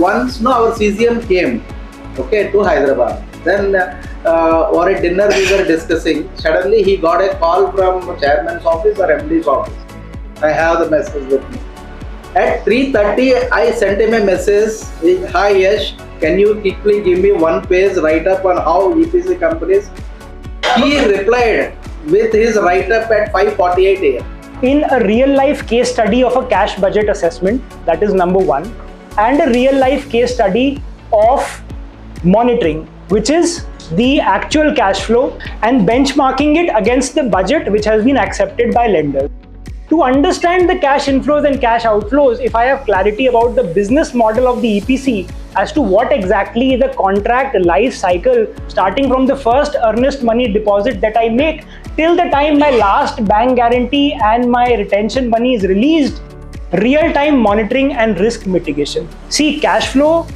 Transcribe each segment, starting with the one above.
once our CCM came, okay, to Hyderabad. Then or a dinner we were discussing. Suddenly he got a call from chairman's office or MD's office. I have the message with me. At 3:30, I sent him a message. Hi Yash, can you quickly give me one page write up on how EPC companies? He replied with his write up at 5:48 a.m. In a real life case study of a cash budget assessment, that is number one, and a real life case study of monitoring, which is the actual cash flow, and benchmarking it against the budget which has been accepted by lenders. To understand the cash inflows and cash outflows, if I have clarity about the business model of the EPC as to what exactly the contract life cycle, starting from the first earnest money deposit that I make till the time my last bank guarantee and my retention money is released, real-time monitoring and risk mitigation. See, cash flow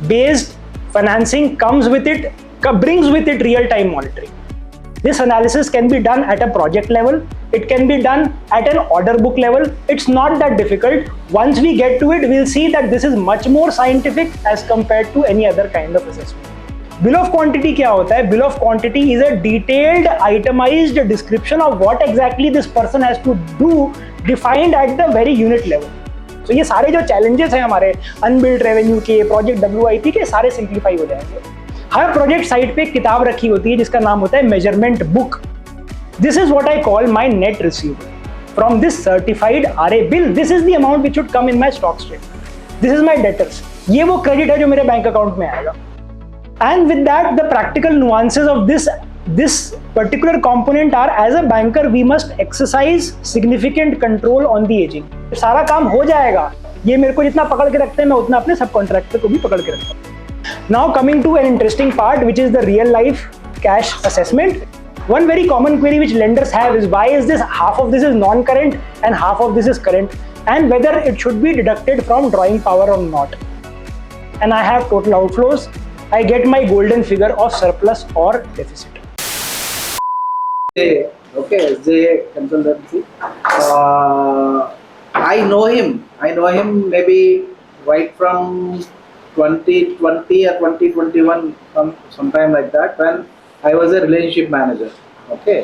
based financing brings with it real-time monitoring. This analysis can be done at a project level. It can be done at an order book level. It's not that difficult. Once we get to it, we'll see that this is much more scientific as compared to any other kind of assessment. Bill of quantity क्या होता है? Bill of quantity is a detailed, itemized description of what exactly this person has to do, defined at the very unit level. So ये सारे जो challenges हैं हमारे unbilled revenue के, project WIP के, सारे simplify हो जाएंगे. हर प्रोजेक्ट साइट पे एक किताब रखी होती है जिसका नाम होता है measurement book. This is what I call my net receivable. From this certified RA bill, this is the amount which should come in my stock statement. This is my debtors. ये वो क्रेडिट है जो मेरे bank account में आएगा. And with that the practical nuances of this particular component are, as a banker we must exercise significant control on the ageing. सारा काम हो जाएगा. ये मेरे को जितना पकड़ के रखते हैं, मैं उतना अपने सब कॉन्ट्रैक्टर को भी पकड़ के रखता हूँ. Now coming to an interesting part, which is the real life cash assessment. One very common query which lenders have is, why is this half of this is non-current and half of this is current, and whether it should be deducted from drawing power or not. And I have total outflows. I get my golden figure of surplus or deficit. Okay, SJ consultancy. I know him maybe right from 2020 or 2021, sometime like that, when I was a relationship manager. Okay,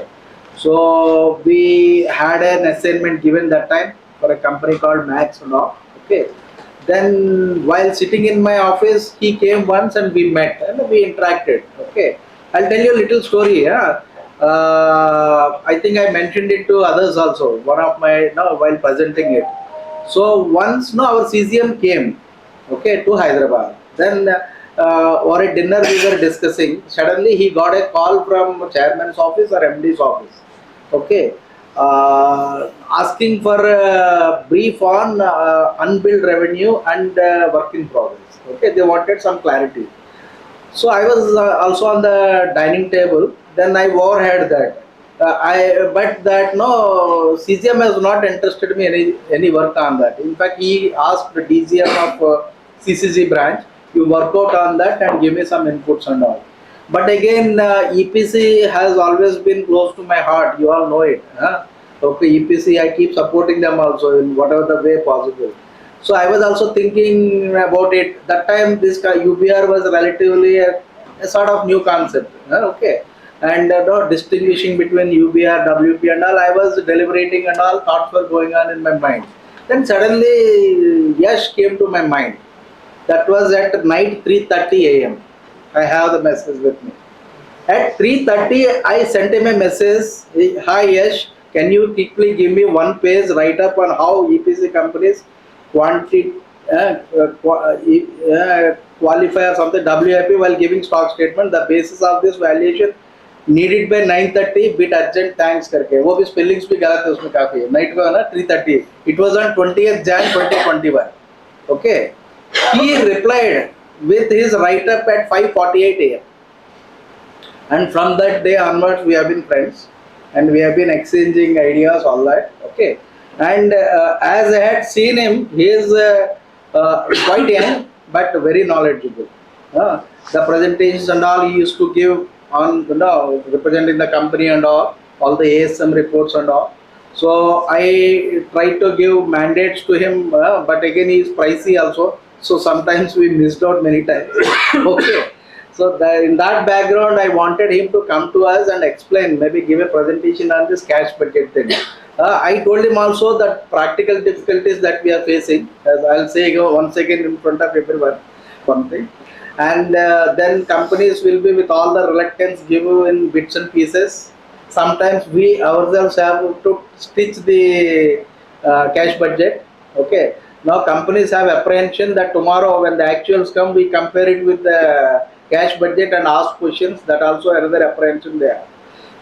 so we had an assignment given that time for a company called Max and all. Okay, then while sitting in my office, he came once and we met and we interacted. Okay, I'll tell you a little story. I think I mentioned it to others also. One of my while presenting it. So once our CCM came, okay, to Hyderabad. Then or a dinner we were discussing. Suddenly he got a call from chairman's office or MD's office. Okay, asking for a brief on unbilled revenue and work in progress. Okay, they wanted some clarity. So I was also on the dining table. Then I overheard that. But that CCM has not interested me any work on that. In fact, he asked the DGM of CCG branch, you work out on that and give me some inputs and all. But again, EPC has always been close to my heart. You all know it. Okay, EPC, I keep supporting them also in whatever the way possible. So I was also thinking about it. That time, this UBR was relatively a sort of new concept. Okay. And distinguishing between UBR, WP and all, I was deliberating and all, thoughts were going on in my mind. Then suddenly Yash came to my mind. That was at night 3:30 a.m. I have the message with me. At 3:30, I sent him a message. Hi Yash, can you quickly give me one page write up on how EPC companies qualify or something WIP while giving stock statement. The basis of this valuation needed by 9:30, bit urgent, thanks करके. वो भी spellings भी गलत है उसमें काफी. Night को है ना 3:30. It was on 20th Jan 2021. Okay. He replied with his write up at 5:48 a.m. And from that day onwards, we have been friends and we have been exchanging ideas, all that. Okay. And as I had seen him, he is quite young but very knowledgeable. The presentations and all he used to give on representing the company and all the ASM reports and all. So I tried to give mandates to him, but again he is pricey also. So sometimes we missed out many times. Okay. So in that background, I wanted him to come to us and explain, maybe give a presentation on this cash budget thing. I told him also that practical difficulties that we are facing, as I'll say once again in front of everyone, one thing. And then companies will be with all the reluctance give you in bits and pieces. Sometimes we ourselves have to stitch the cash budget. Okay. Now companies have apprehension that tomorrow when the actuals come, we compare it with the cash budget and ask questions. That also another apprehension there.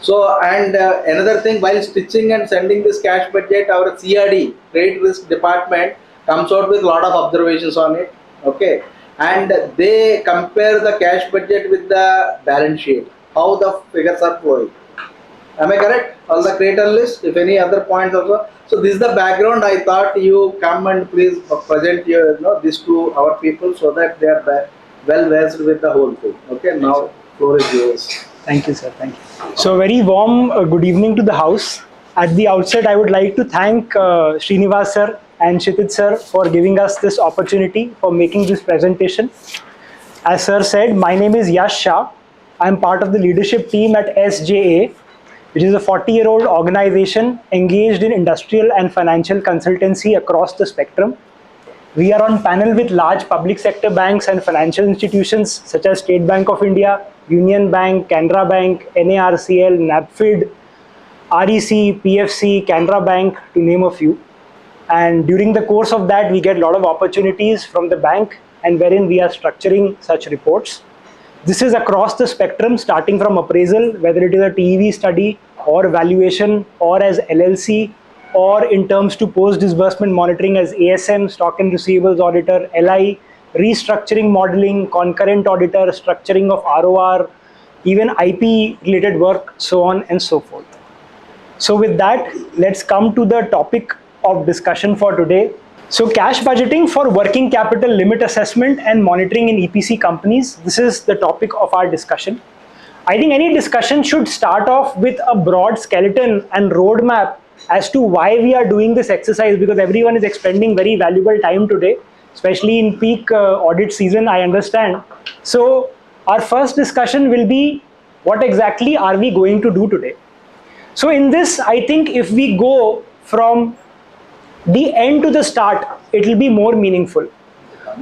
So and another thing, while stitching and sending this cash budget, our CRD, credit risk department, comes out with a lot of observations on it. Okay, and they compare the cash budget with the balance sheet, how the figures are flowing. Am I correct? All the credit list. If any other points also. So this is the background. I thought you come and please present your, this to our people so that they are well versed with the whole thing. Okay, now floor is yours. Thank you, sir. Thank you. So, very warm good evening to the house. At the outset, I would like to thank Srinivas sir and Kshitij sir for giving us this opportunity for making this presentation. As sir said, my name is Yash Shah. I am part of the leadership team at SJA, which is a 40-year-old organization engaged in industrial and financial consultancy across the spectrum. We are on panel with large public sector banks and financial institutions such as State Bank of India, Union Bank, Canara Bank, NARCL, NABFID, REC, PFC, Canara Bank, to name a few. And during the course of that, we get a lot of opportunities from the bank and wherein we are structuring such reports. This is across the spectrum, starting from appraisal, whether it is a TEV study or valuation or as LLC, or in terms to post-disbursement monitoring as ASM, stock and receivables auditor, LI, restructuring modeling, concurrent auditor, structuring of ROR, even IP related work, so on and so forth. So with that, let's come to the topic of discussion for today. So cash budgeting for working capital limit assessment and monitoring in EPC companies. This is the topic of our discussion. I think any discussion should start off with a broad skeleton and roadmap as to why we are doing this exercise, because everyone is expending very valuable time today, especially in peak audit season, I understand. So our first discussion will be, what exactly are we going to do today? So in this, I think if we go from the end to the start, it will be more meaningful.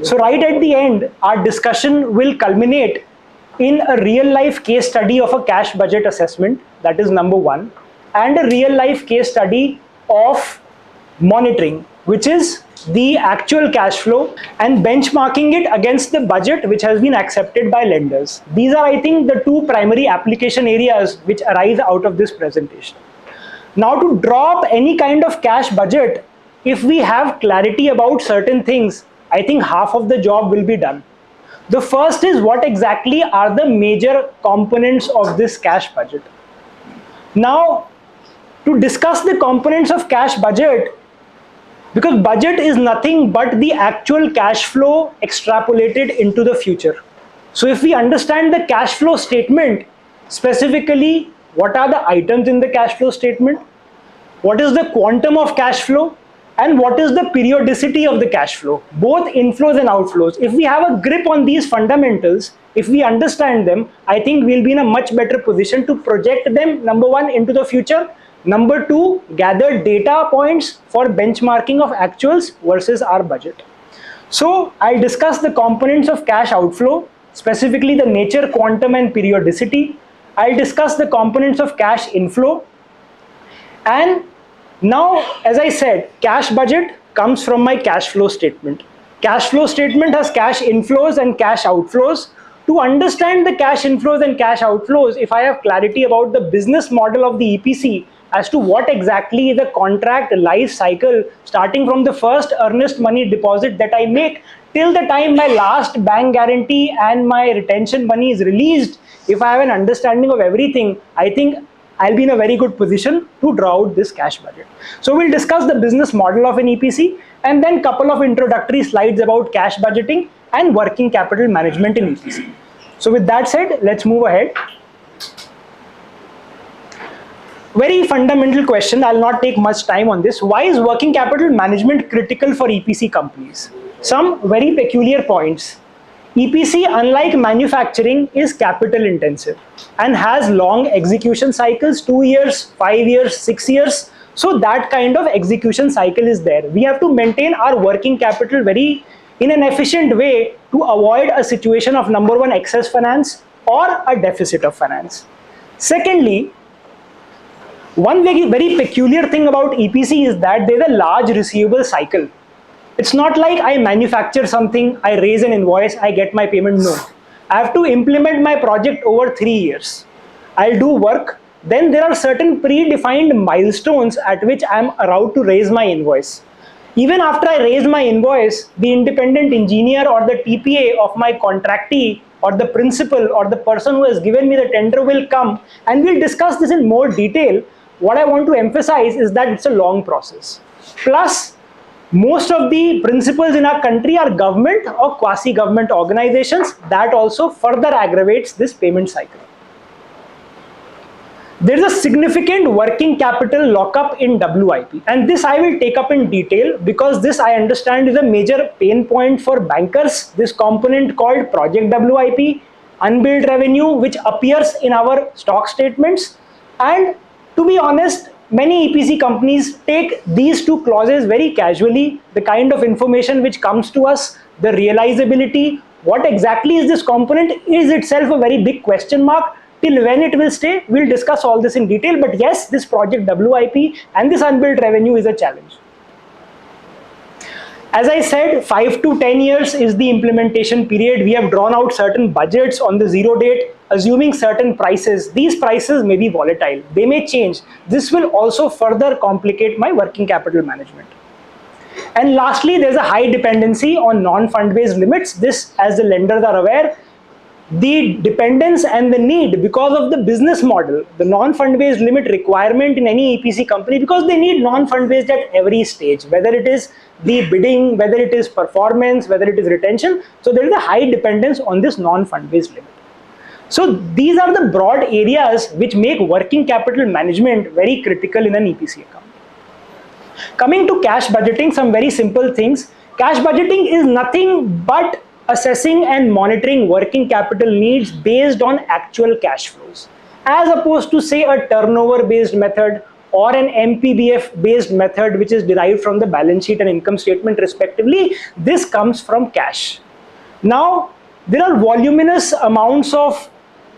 So right at the end, our discussion will culminate in a real life case study of a cash budget assessment, that is number one, and a real life case study of monitoring, which is the actual cash flow, and benchmarking it against the budget which has been accepted by lenders. These are, I think, the two primary application areas which arise out of this presentation. Now, to draw up any kind of cash budget, if we have clarity about certain things, I think half of the job will be done. The first is, what exactly are the major components of this cash budget? Now, to discuss the components of cash budget, because budget is nothing but the actual cash flow extrapolated into the future. So if we understand the cash flow statement, specifically, what are the items in the cash flow statement? What is the quantum of cash flow? And what is the periodicity of the cash flow? Both inflows and outflows. If we have a grip on these fundamentals, if we understand them, I think we'll be in a much better position to project them, number one, into the future. Number two, gather data points for benchmarking of actuals versus our budget. So I'll discuss the components of cash outflow, specifically the nature, quantum, and periodicity. I'll discuss the components of cash inflow. And now, as I said, cash budget comes from my cash flow statement. Cash flow statement has cash inflows and cash outflows. To understand the cash inflows and cash outflows, if I have clarity about the business model of the EPC as to what exactly the contract life cycle, starting from the first earnest money deposit that I make till the time my last bank guarantee and my retention money is released, if I have an understanding of everything, I think I'll be in a very good position to draw out this cash budget. So we'll discuss the business model of an EPC and then couple of introductory slides about cash budgeting and working capital management in EPC. So with that said, let's move ahead. Very fundamental question, I'll not take much time on this. Why is working capital management critical for EPC companies? Some very peculiar points. EPC, unlike manufacturing, is capital intensive and has long execution cycles, 2 years, 5 years, 6 years. So that kind of execution cycle is there. We have to maintain our working capital very in an efficient way to avoid a situation of number one, excess finance or a deficit of finance. Secondly, one very peculiar thing about EPC is that there's a large receivable cycle. It's not like I manufacture something, I raise an invoice, I get my payment. No. I have to implement my project over 3 years. I'll do work. Then there are certain predefined milestones at which I'm allowed to raise my invoice. Even after I raise my invoice, the independent engineer or the TPA of my contractee or the principal or the person who has given me the tender will come and we'll discuss this in more detail. What I want to emphasize is that it's a long process. Plus, most of the principals in our country are government or quasi-government organizations. That also further aggravates this payment cycle. There is a significant working capital lockup in WIP, and this I will take up in detail because this I understand is a major pain point for bankers. This component called project WIP, unbilled revenue, which appears in our stock statements. And to be honest, many EPC companies take these two clauses very casually. The kind of information which comes to us, the realizability, what exactly is this component is itself a very big question mark. Till when it will stay, we'll discuss all this in detail. But yes, this project WIP and this unbilled revenue is a challenge. As I said, 5 to 10 years is the implementation period. We have drawn out certain budgets on the zero date, assuming certain prices. These prices may be volatile. They may change. This will also further complicate my working capital management. And lastly, there's a high dependency on non-fund-based limits. This, as the lenders are aware, the dependence and the need because of the business model, the non-fund-based limit requirement in any EPC company, because they need non-fund-based at every stage, whether it is the bidding, whether it is performance, whether it is retention. So there is a high dependence on this non-fund-based limit. So these are the broad areas which make working capital management very critical in an EPC account. Coming to cash budgeting, some very simple things. Cash budgeting is nothing but assessing and monitoring working capital needs based on actual cash flows, as opposed to say a turnover based method or an MPBF based method which is derived from the balance sheet and income statement respectively. This comes from cash. Now there are voluminous amounts of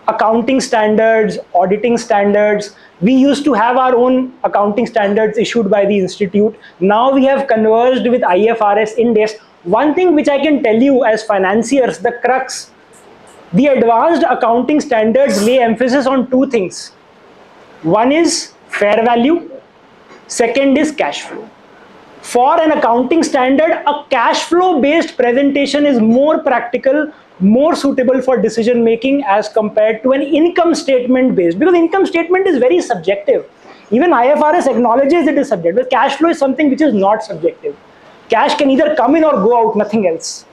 accounting standards, auditing standards. We used to have our own accounting standards issued by the institute. Now we have converged with IFRS, Ind AS. One thing which I can tell you as financiers, the crux, the advanced accounting standards lay emphasis on two things. One is fair value, second is cash flow. For an accounting standard, a cash flow based presentation is more practical, more suitable for decision making as compared to an income statement based, because income statement is very subjective. Even IFRS acknowledges it is subjective. Cash flow is something which is not subjective. Cash can either come in or go out, nothing else.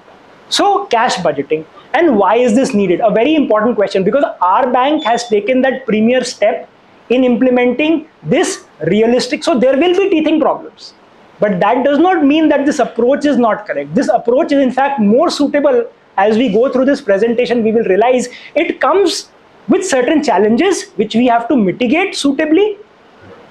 So cash budgeting. And why is this needed? A very important question, because our bank has taken that premier step in implementing this realistic. So there will be teething problems. But that does not mean that this approach is not correct. This approach is in fact more suitable. As we go through this presentation, we will realize it comes with certain challenges which we have to mitigate suitably.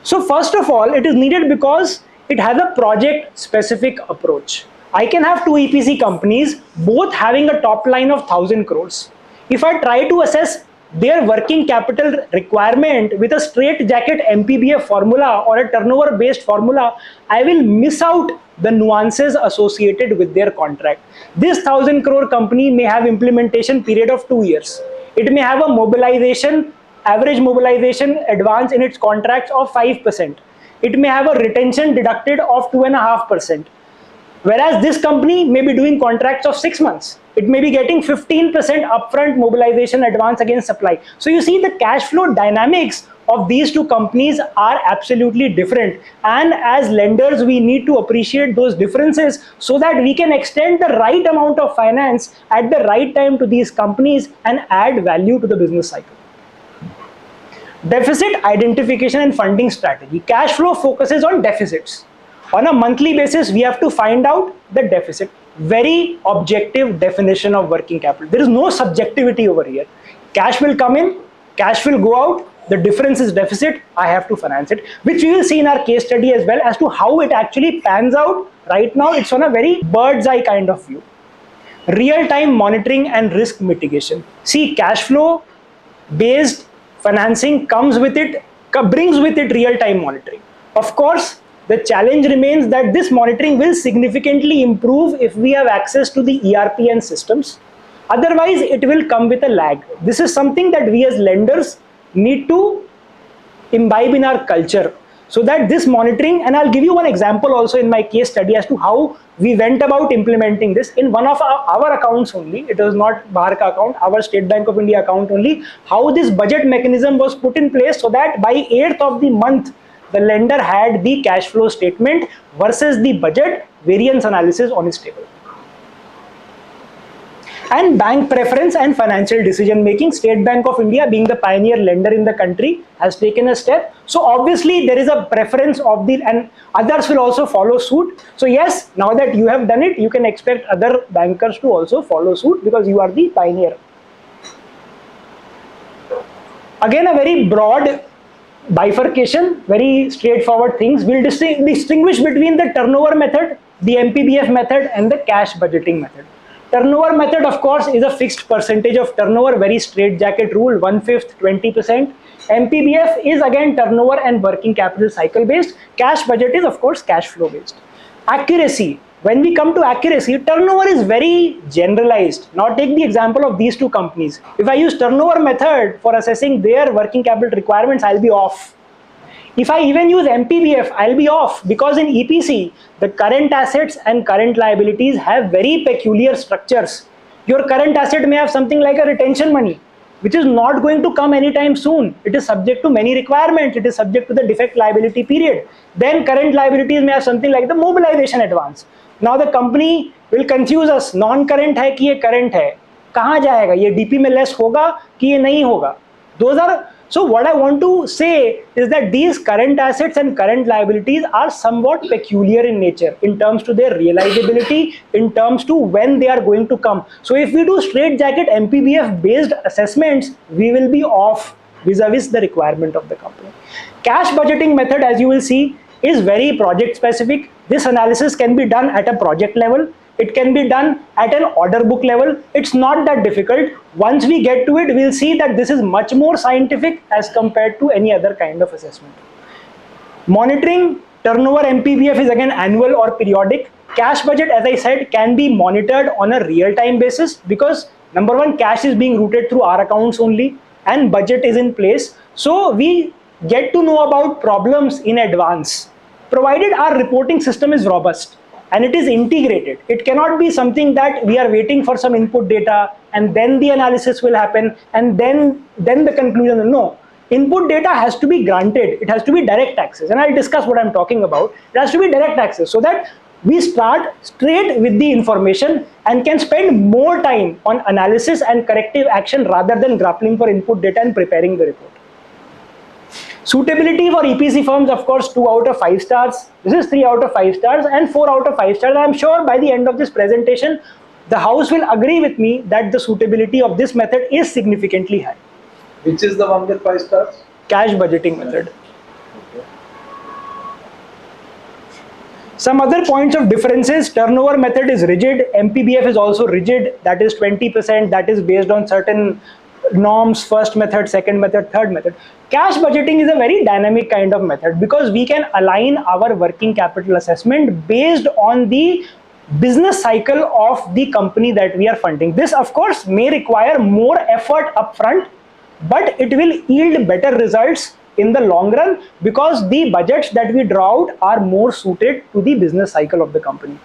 So first of all, it is needed because it has a project specific approach. I can have two EPC companies, both having a top line of 1,000 crores. If I try to assess their working capital requirement with a straight jacket MPBF formula or a turnover based formula, I will miss out the nuances associated with their contract. This 1,000 crore company may have implementation period of 2 years. It may have a mobilization, average mobilization advance in its contracts of 5%. It may have a retention deducted of 2.5%. Whereas this company may be doing contracts of 6 months. It may be getting 15% upfront mobilization advance against supply. So you see the cash flow dynamics of these two companies are absolutely different. And as lenders, we need to appreciate those differences so that we can extend the right amount of finance at the right time to these companies and add value to the business cycle. Deficit identification and funding strategy. Cash flow focuses on deficits. On a monthly basis, we have to find out the deficit. very objective definition of working capital. There is no subjectivity over here. Cash will come in, cash will go out, the difference is deficit, I have to finance it, which we will see in our case study as well as to how it actually pans out. Right now, it's on a very bird's eye kind of view. Real-time monitoring and risk mitigation. See, cash flow based financing comes with it, brings with it real-time monitoring. Of course, the challenge remains that this monitoring will significantly improve if we have access to the ERP and systems. Otherwise, it will come with a lag. This is something that we as lenders need to imbibe in our culture, so that this monitoring, and I'll give you one example also in my case study as to how we went about implementing this in one of our accounts only. It was not Bahar ka account, our State Bank of India account only, how this budget mechanism was put in place so that by 8th of the month, the lender had the cash flow statement versus the budget variance analysis on his table. And bank preference and financial decision making. State Bank of India, being the pioneer lender in the country, has taken a step. So obviously there is a preference of the, and others will also follow suit. So yes, now that you have done it, you can expect other bankers to also follow suit because you are the pioneer. Again, a very broad bifurcation, very straightforward things. We'll distinguish between the turnover method, the MPBF method, and the cash budgeting method. Turnover method, of course, is a fixed percentage of turnover, very straitjacket rule, 1/5, 20%. MPBF is again turnover and working capital cycle based. Cash budget is, of course, cash flow based. Accuracy. When we come to accuracy, turnover is very generalized. Now take the example of these two companies. If I use turnover method for assessing their working capital requirements, I'll be off. If I even use MPBF, I'll be off, because in EPC, the current assets and current liabilities have very peculiar structures. Your current asset may have something like a retention money, which is not going to come anytime soon. It is subject to many requirements. It is subject to the defect liability period. Then current liabilities may have something like the mobilization advance. Now the company will confuse us. Non-current है कि ये current है? कहाँ जाएगा? ये DP में less होगा कि ये नहीं होगा? Those are. So what I want to say is that these current assets and current liabilities are somewhat peculiar in nature in terms to their realizability, in terms to when they are going to come. So if we do straitjacket MPBF based assessments, we will be off vis-a-vis the requirement of the company. Cash budgeting method, as you will see, is very project specific. This analysis can be done at a project level. It can be done at an order book level. It's not that difficult. Once we get to it, we'll see that this is much more scientific as compared to any other kind of assessment. Monitoring, turnover MPBF is again annual or periodic. Cash budget, as I said, can be monitored on a real-time basis because number one, cash is being routed through our accounts only and budget is in place. So we get to know about problems in advance, provided our reporting system is robust and it is integrated. It cannot be something that we are waiting for some input data and then the analysis will happen and then the conclusion will. No. Input data has to be granted. It has to be direct access. And I'll discuss what I'm talking about. It has to be direct access so that we start straight with the information and can spend more time on analysis and corrective action rather than grappling for input data and preparing the report. Suitability for EPC firms, of course, 2 out of 5 stars. This is 3 out of 5 stars and 4 out of 5 stars. I'm sure by the end of this presentation, the house will agree with me that the suitability of this method is significantly high. Which is the one with 5 stars? Cash budgeting method. Okay. Some other points of differences: turnover method is rigid, MPBF is also rigid, that is 20%, that is based on certain norms, first method, second method, third method. Cash budgeting is a very dynamic kind of method because we can align our working capital assessment based on the business cycle of the company that we are funding. This, of course, may require more effort upfront, but it will yield better results in the long run because the budgets that we draw out are more suited to the business cycle of the company.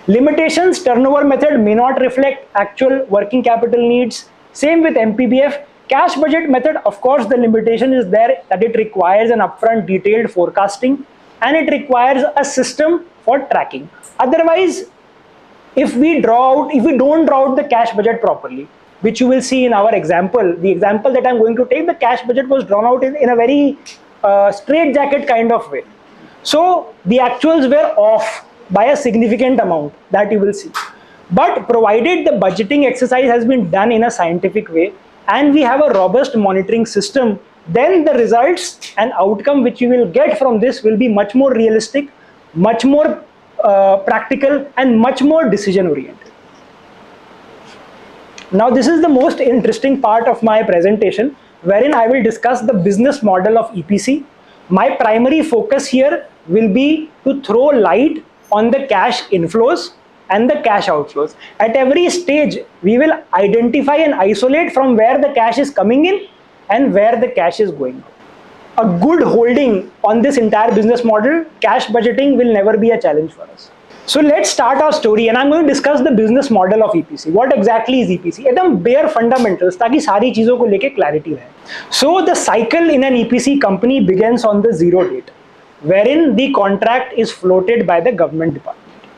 Limitations: turnover method may not reflect actual working capital needs. Same with MPBF. Cash budget method, of course, the limitation is there that it requires an upfront detailed forecasting and it requires a system for tracking. Otherwise, if we don't draw out the cash budget properly, which you will see in our example, the example that I'm going to take, the cash budget was drawn out in a very straitjacket kind of way. So the actuals were off by a significant amount, that you will see. But provided the budgeting exercise has been done in a scientific way and we have a robust monitoring system, then the results and outcome which you will get from this will be much more realistic, much more practical, and much more decision oriented. Now this is the most interesting part of my presentation, wherein I will discuss the business model of EPC. My primary focus here will be to throw light on the cash inflows and the cash outflows. At every stage, we will identify and isolate from where the cash is coming in and where the cash is going out. A good holding on this entire business model, cash budgeting will never be a challenge for us. So let's start our story, and I'm going to discuss the business model of EPC. What exactly is EPC? एकदम bare fundamentals, ताकि सारी चीजों को लेके clarity रहे. So the cycle in an EPC company begins on the zero date, wherein the contract is floated by the government department.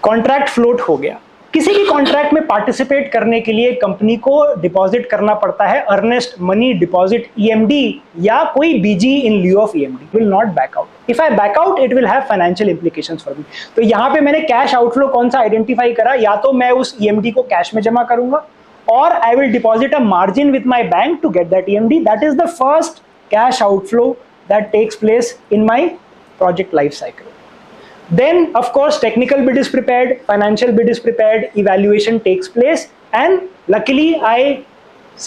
Contract float हो गया. किसी भी कॉन्ट्रैक्ट में पार्टिसिपेट करने के लिए कंपनी को डिपॉजिट करना पड़ता है अर्नेस्ट मनी डिपॉजिट, ईएमडी, या कोई BG in lieu of EMD. Will not back out. If I back out it will have financial implications for me. तो यहाँ पे मैंने कैश आउटफ्लो कौन सा आइडेंटिफाई करा, या तो मैं उस ईएमडी को कैश में जमा करूंगा और I will deposit a margin with my bank to get that EMD. That is the first cash outflow that takes place in my project life cycle. Then, of course, technical bid is prepared, financial bid is prepared, evaluation takes place, and luckily, I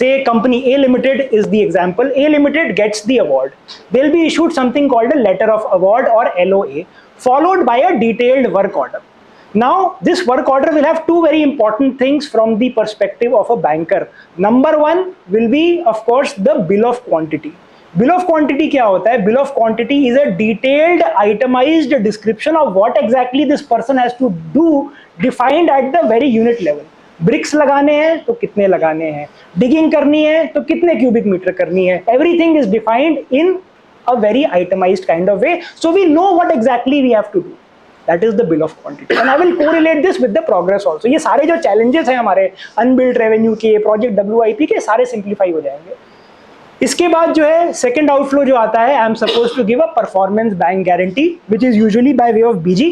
say company A Limited is the example. A Limited gets the award. They'll be issued something called a letter of award or LOA, followed by a detailed work order. Now, this work order will have two very important things from the perspective of a banker. Number one will be, of course, the bill of quantity. Bill of quantity क्या होता है? Bill of quantity is a detailed, itemized description of what exactly this person has to do, defined at the very unit level. Bricks लगाने हैं तो कितने लगाने हैं, digging करनी है तो कितने cubic meter करनी है. Everything is defined in a very itemized kind of way, so we know what exactly we have to do. That is the bill of quantity, and I will correlate this with the progress also. ये सारे जो challenges हैं हमारे unbilled revenue के, project WIP के, सारे simplify हो जाएंगे. इसके बाद जो है सेकंड आउटफ्लो जो आता है, I am suppose to give a performance bank guarantee which is usually by way of BG.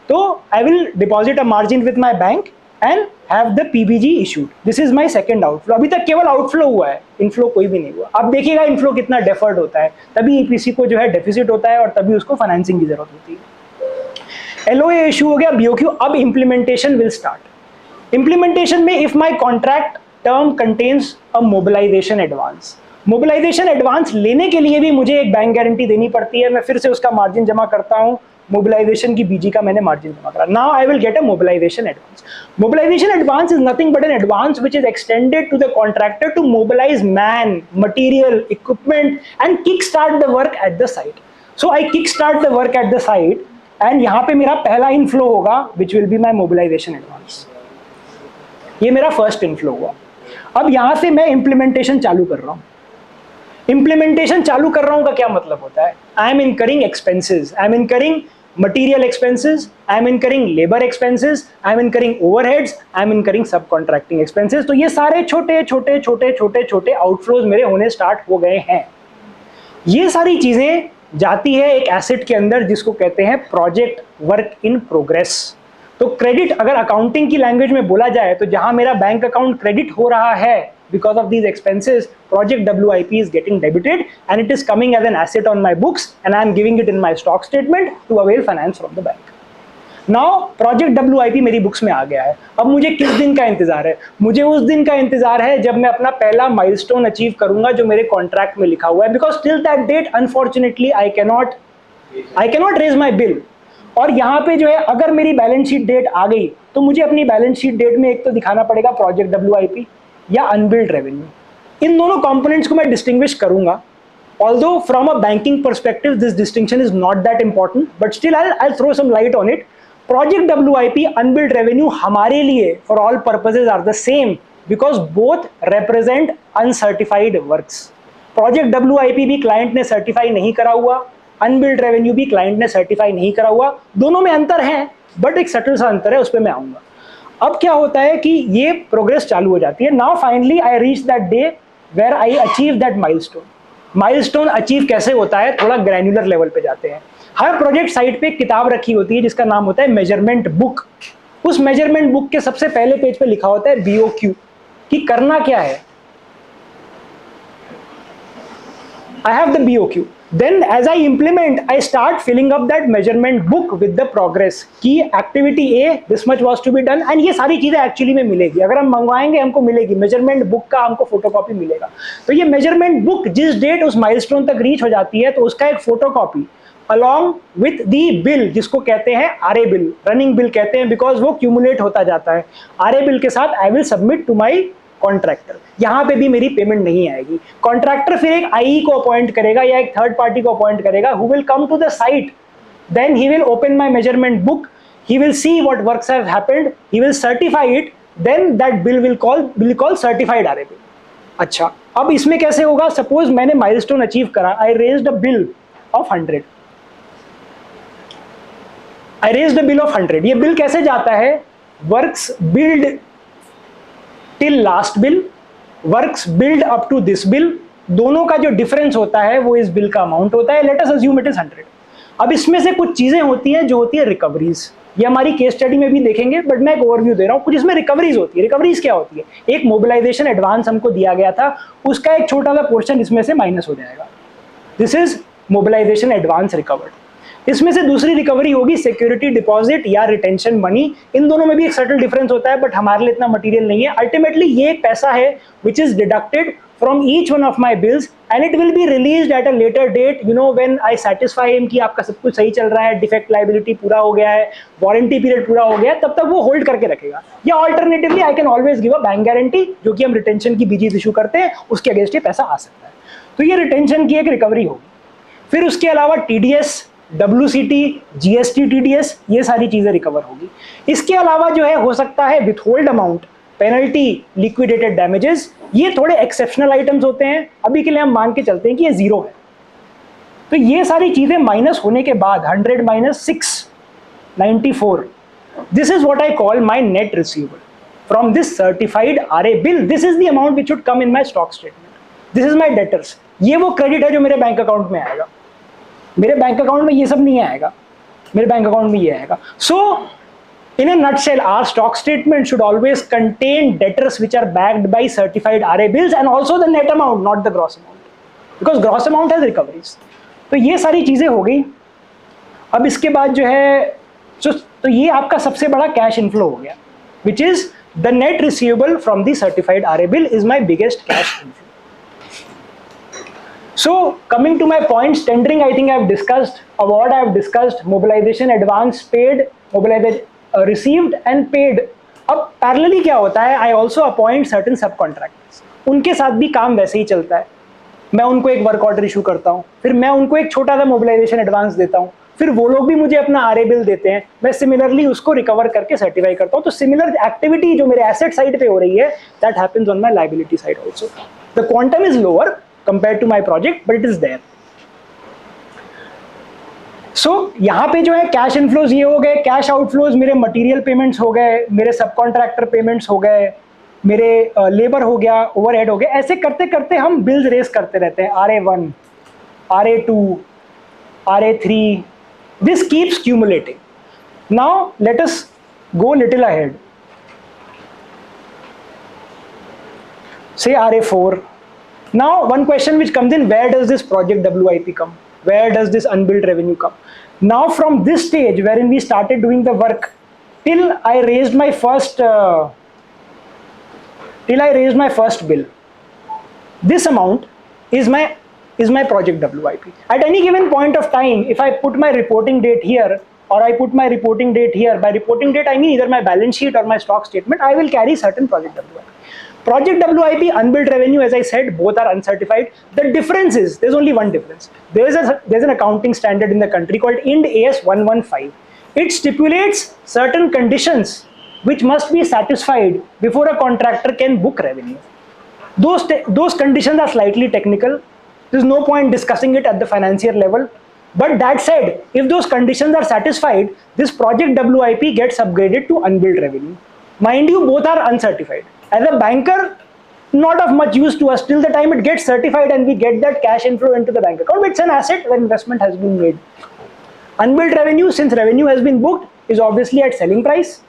तो I will deposit a margin with my bank and have the PBG issued. This is my second outflow. अभी तक केवल outflow हुआ है, inflow कोई भी नहीं हुआ. अब देखिएगा इनफ्लो कितना डेफर्ड होता है, तभी ईपीसी को जो है डेफिसिट होता है और तभी उसको फाइनेंसिंग की जरूरत होती है. एलओए इशू हो गया, बीओक्यू. अब इंप्लीमेंटेशन विल स्टार्ट. इंप्लीमेंटेशन में if my contract term contains a mobilisation advance, mobilisation advance लेने के लिए भी मुझे एक बैंक गारंटी देनी पड़ती है. मैं फिर से उसका मार्जिन जमा करता हूं, मोबिलाइजेशन की बीजी का मैंने मार्जिन जमा करा. Now I will get a mobilisation advance. Mobilisation advance is nothing but an advance which is extended to the contractor to mobilise man, material, equipment and kick start the work at the site. So I kick start the work at the site and यहाँ पे मेरा पहला inflow होगा which will be my mobilisation advance. ये मेरा first inflow हुआ. अब यहाँ से मैं इंप्लीमेंटेशन चालू कर रहा हूँ. इंप्लीमेंटेशन चालू कर रहा हूं का क्या मतलब होता है? I M incurring expenses, I am incurring material expenses, I am incurring labour expenses, I am incurring overheads, I am incurring सब कॉन्ट्रैक्टिंग एक्सपेंसेस. तो ये सारे छोटे छोटे छोटे छोटे छोटे आउटफ्लोज मेरे होने स्टार्ट हो गए हैं. ये सारी चीजें जाती है एक एसेट के अंदर जिसको कहते हैं प्रोजेक्ट वर्क इन प्रोग्रेस. तो क्रेडिट, अगर अकाउंटिंग की लैंग्वेज में बोला जाए तो जहां मेरा बैंक अकाउंट क्रेडिट हो रहा है because of these expenses, project WIP is getting debited and it is coming as an asset on my books and I am giving it in my stock statement to avail finance from the bank. Now project WIP मेरी books में आ गया है. अब मुझे किस दिन का इंतजार है? मुझे उस दिन का इंतजार है जब मैं अपना पहला माइलस्टोन अचीव करूंगा जो मेरे कॉन्ट्रैक्ट में लिखा हुआ है. Because till that date unfortunately I cannot raise my bill. और यहाँ पे जो है अगर मेरी बैलेंस शीट डेट आ गई तो मुझे अपनी बैलेंस शीट डेट में एक तो दिखाना पड़ेगा प्रोजेक्ट WIP या अनबिल्ड रेवेन्यू. इन दोनों कंपोनेंट्स को मैं डिस्टिंग्विश करूंगा. Although from a banking perspective this distinction is not that important, but still I throw some light on it. Project WIP, unbilled revenue हमारे लिए for all purposes are the same because both represent uncertified works. Project WIP भी client ने certify नहीं करा हुआ, unbilled revenue भी client ने certify नहीं करा हुआ. दोनों में अंतर है बट एक सटल सा अंतर है, उस पर मैं आऊंगा. अब क्या होता है कि ये प्रोग्रेस चालू हो जाती है. Now finally I reach that day where I achieve that milestone. Milestone achieve कैसे होता है, थोड़ा ग्रैन्युलर लेवल पे जाते हैं। हर प्रोजेक्ट साइट पे एक किताब रखी होती है जिसका नाम होता है मेजरमेंट बुक। उस मेजरमेंट बुक के सबसे पहले पेज पे लिखा होता है BOQ, कि करना क्या है। I have the BOQ. Then as I implement, I start filling up that measurement book with the progress कि activity A this much was to be done, and ये सारी चीजें एक्चुअली में मिलेगी। अगर हम मंगवाएंगे हमको मिलेगी, मेजरमेंट बुक का हमको फोटोकॉपी मिलेगा। तो ये मेजरमेंट बुक जिस डेट उस माइलस्टोन तक रीच हो जाती है तो उसका एक photocopy along with the bill, जिसको कहते हैं RA बिल, रनिंग बिल कहते हैं, बिकॉज वो क्यूमुलेट होता जाता है। RA बिल के साथ I will submit to my contractor. यहां पे भी मेरी पेमेंट नहीं आएगी। कॉन्ट्रैक्टर फिर एक IE को अपॉइंट करेगा या एक थर्ड पार्टी को अपॉइंट करेगा, who will come to the site, then he will open my measurement book, he will see what works have happened, he will certify it, then that bill will call certified RA bill। अच्छा, अब इसमें कैसे होगा? Suppose मैंने milestone achieve करा, I raised a bill of 100, I raised a bill of 100। ये bill कैसे जाता है? Works billed till last bill, works billed up to this bill, दोनों का जो डिफरेंस होता है वो इस बिल का अमाउंट होता है। Let us assume it is 100। अब इसमें से कुछ चीजें होती हैं जो होती है रिकवरीज, ये हमारी केस स्टडी में भी देखेंगे, बट मैं एक ओवरव्यू दे रहा हूं। कुछ इसमें रिकवरीज होती है। रिकवरीज क्या होती है? एक मोबिलाइजेशन एडवांस हमको दिया गया था, उसका एक छोटा सा पोर्शन इसमें से माइनस हो जाएगा, this is mobilisation advance recovered. इसमें से दूसरी रिकवरी होगी सिक्योरिटी डिपॉजिट या रिटेंशन मनी। इन दोनों में भी एक सटल डिफरेंस होता है, बट हमारे लिए इतना मटेरियल नहीं है। अल्टीमेटली ये एक पैसा है which is deducted from each one of my bills and it will be released at a later date, you know, when I satisfy him कि आपका सब कुछ सही चल रहा है, डिफेक्ट लाइबिलिटी पूरा हो गया है, वारंटी पीरियड पूरा हो गया है, तब तक वो होल्ड करके रखेगा। या alternatively I can always give a bank guarantee, जो कि हम रिटेंशन की बीजीज इशू करते हैं, उसके अगेंस्ट ये पैसा आ सकता है। तो ये रिटेंशन की एक रिकवरी होगी। फिर उसके अलावा TDS, WCT, GST, TDS, ये सारी चीजें रिकवर होगी। इसके अलावा जो है हो सकता है withhold amount, penalty, liquidated damages, ये थोड़े एक्सेप्शनल आइटम्स होते हैं। अभी के लिए हम मान के चलते हैं कि ये 0 है। तो ये सारी चीजें माइनस होने के बाद 100 - 6, 94, this is what I call my net receivable from this certified RA bill. This is the amount which should come in my stock statement, this is my debtors. ये वो क्रेडिट है जो मेरे बैंक अकाउंट में आएगा। मेरे bank account में ये सब नहीं आएगा, मेरे बैंक अकाउंट में ये आएगा। सो in a nutshell, our stock statement should always contain debtors which are backed by certified RA bills and also the net amount, not the gross amount, because gross amount has recoveries। तो ये सारी चीजें हो गई। अब इसके बाद जो है तो ये आपका सबसे बड़ा कैश इनफ्लो हो गया, which is the net receivable from the certified RA bill is my biggest cash inflow। So coming to my points, tendering I think I have discussed, award I have discussed, mobilization advance paid, mobilization received and paid। अब parallelly क्या होता है? I also appoint certain subcontractors, उनके साथ भी काम वैसे ही चलता है। मैं उनको एक वर्क ऑर्डर इशू करता हूँ, फिर मैं उनको एक छोटा सा मोबिलाइजेशन एडवांस देता हूँ, फिर वो लोग भी मुझे अपना RA बिल देते हैं, मैं सिमिलरली उसको रिकवर करके सर्टिफाई करता हूँ। तो सिमिलर एक्टिविटी जो मेरे एसेट साइड पे हो रही है, that happens on my liability side also. The quantum is lower compared to my project, but it is there। So यहाँ पे जो है कैश इनफ्लोज ये हो गए, कैश आउटफ्लोज मेरे मटेरियल पेमेंट्स हो गए, मेरे सब कॉन्ट्रैक्टर पेमेंट्स हो गए, मेरे लेबर हो गया, ओवरहेड हो गया। ऐसे करते करते हम बिल्स रेस करते रहते हैं, RA1, RA2, RA3, this keeps cumulating. Now let us go little ahead, say RA4। Now one question which comes in, where does this project WIP come? Where does this unbilled revenue come? Now from this stage wherein we started doing the work till I raised my first bill, this amount is my project WIP. At any given point of time, if I put my reporting date here or I put my reporting date here, by reporting date I mean either my balance sheet or my stock statement, I will carry certain project WIP. Project WIP, unbilled revenue, as I said, both are uncertified. The difference is, there's only one difference. There's an accounting standard in the country called IND AS 115. It stipulates certain conditions which must be satisfied before a contractor can book revenue. Those conditions are slightly technical. There's no point discussing it at the financier level. But that said, if those conditions are satisfied, this project WIP gets upgraded to unbilled revenue. Mind you, both are uncertified. As a banker, not of much use to us till the time it gets certified and we get that cash inflow into the bank account. It's an asset where investment has been made. Unbilled revenue, since revenue has been booked, is obviously at selling price.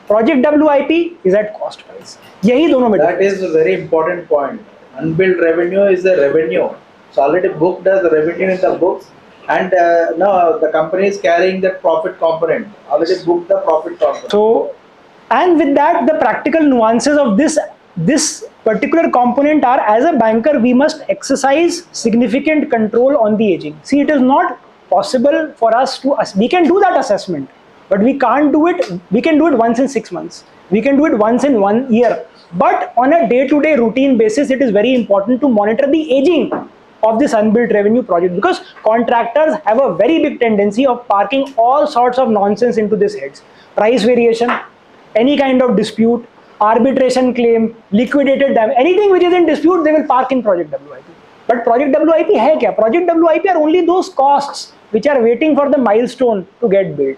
Project WIP is at cost price. यही दोनों में That is a very important point. Unbilled revenue is the revenue. It's already booked as revenue in the books, and now the company is carrying that profit component. Already booked the profit component. So, and with that, the practical nuances of this particular component are, as a banker, we must exercise significant control on the aging. See, it is not possible for us to, we can do that assessment, but we can't do it. We can do it once in 6 months. We can do it once in 1 year. But on a day-to-day routine basis, it is very important to monitor the aging of this unbilled revenue project, because contractors have a very big tendency of parking all sorts of nonsense into these heads. Price variation, any kind of dispute, arbitration claim, liquidated damage, anything which is in dispute, they will park in Project WIP. But Project WIP hai kya? Project WIP are only those costs which are waiting for the milestone to get billed.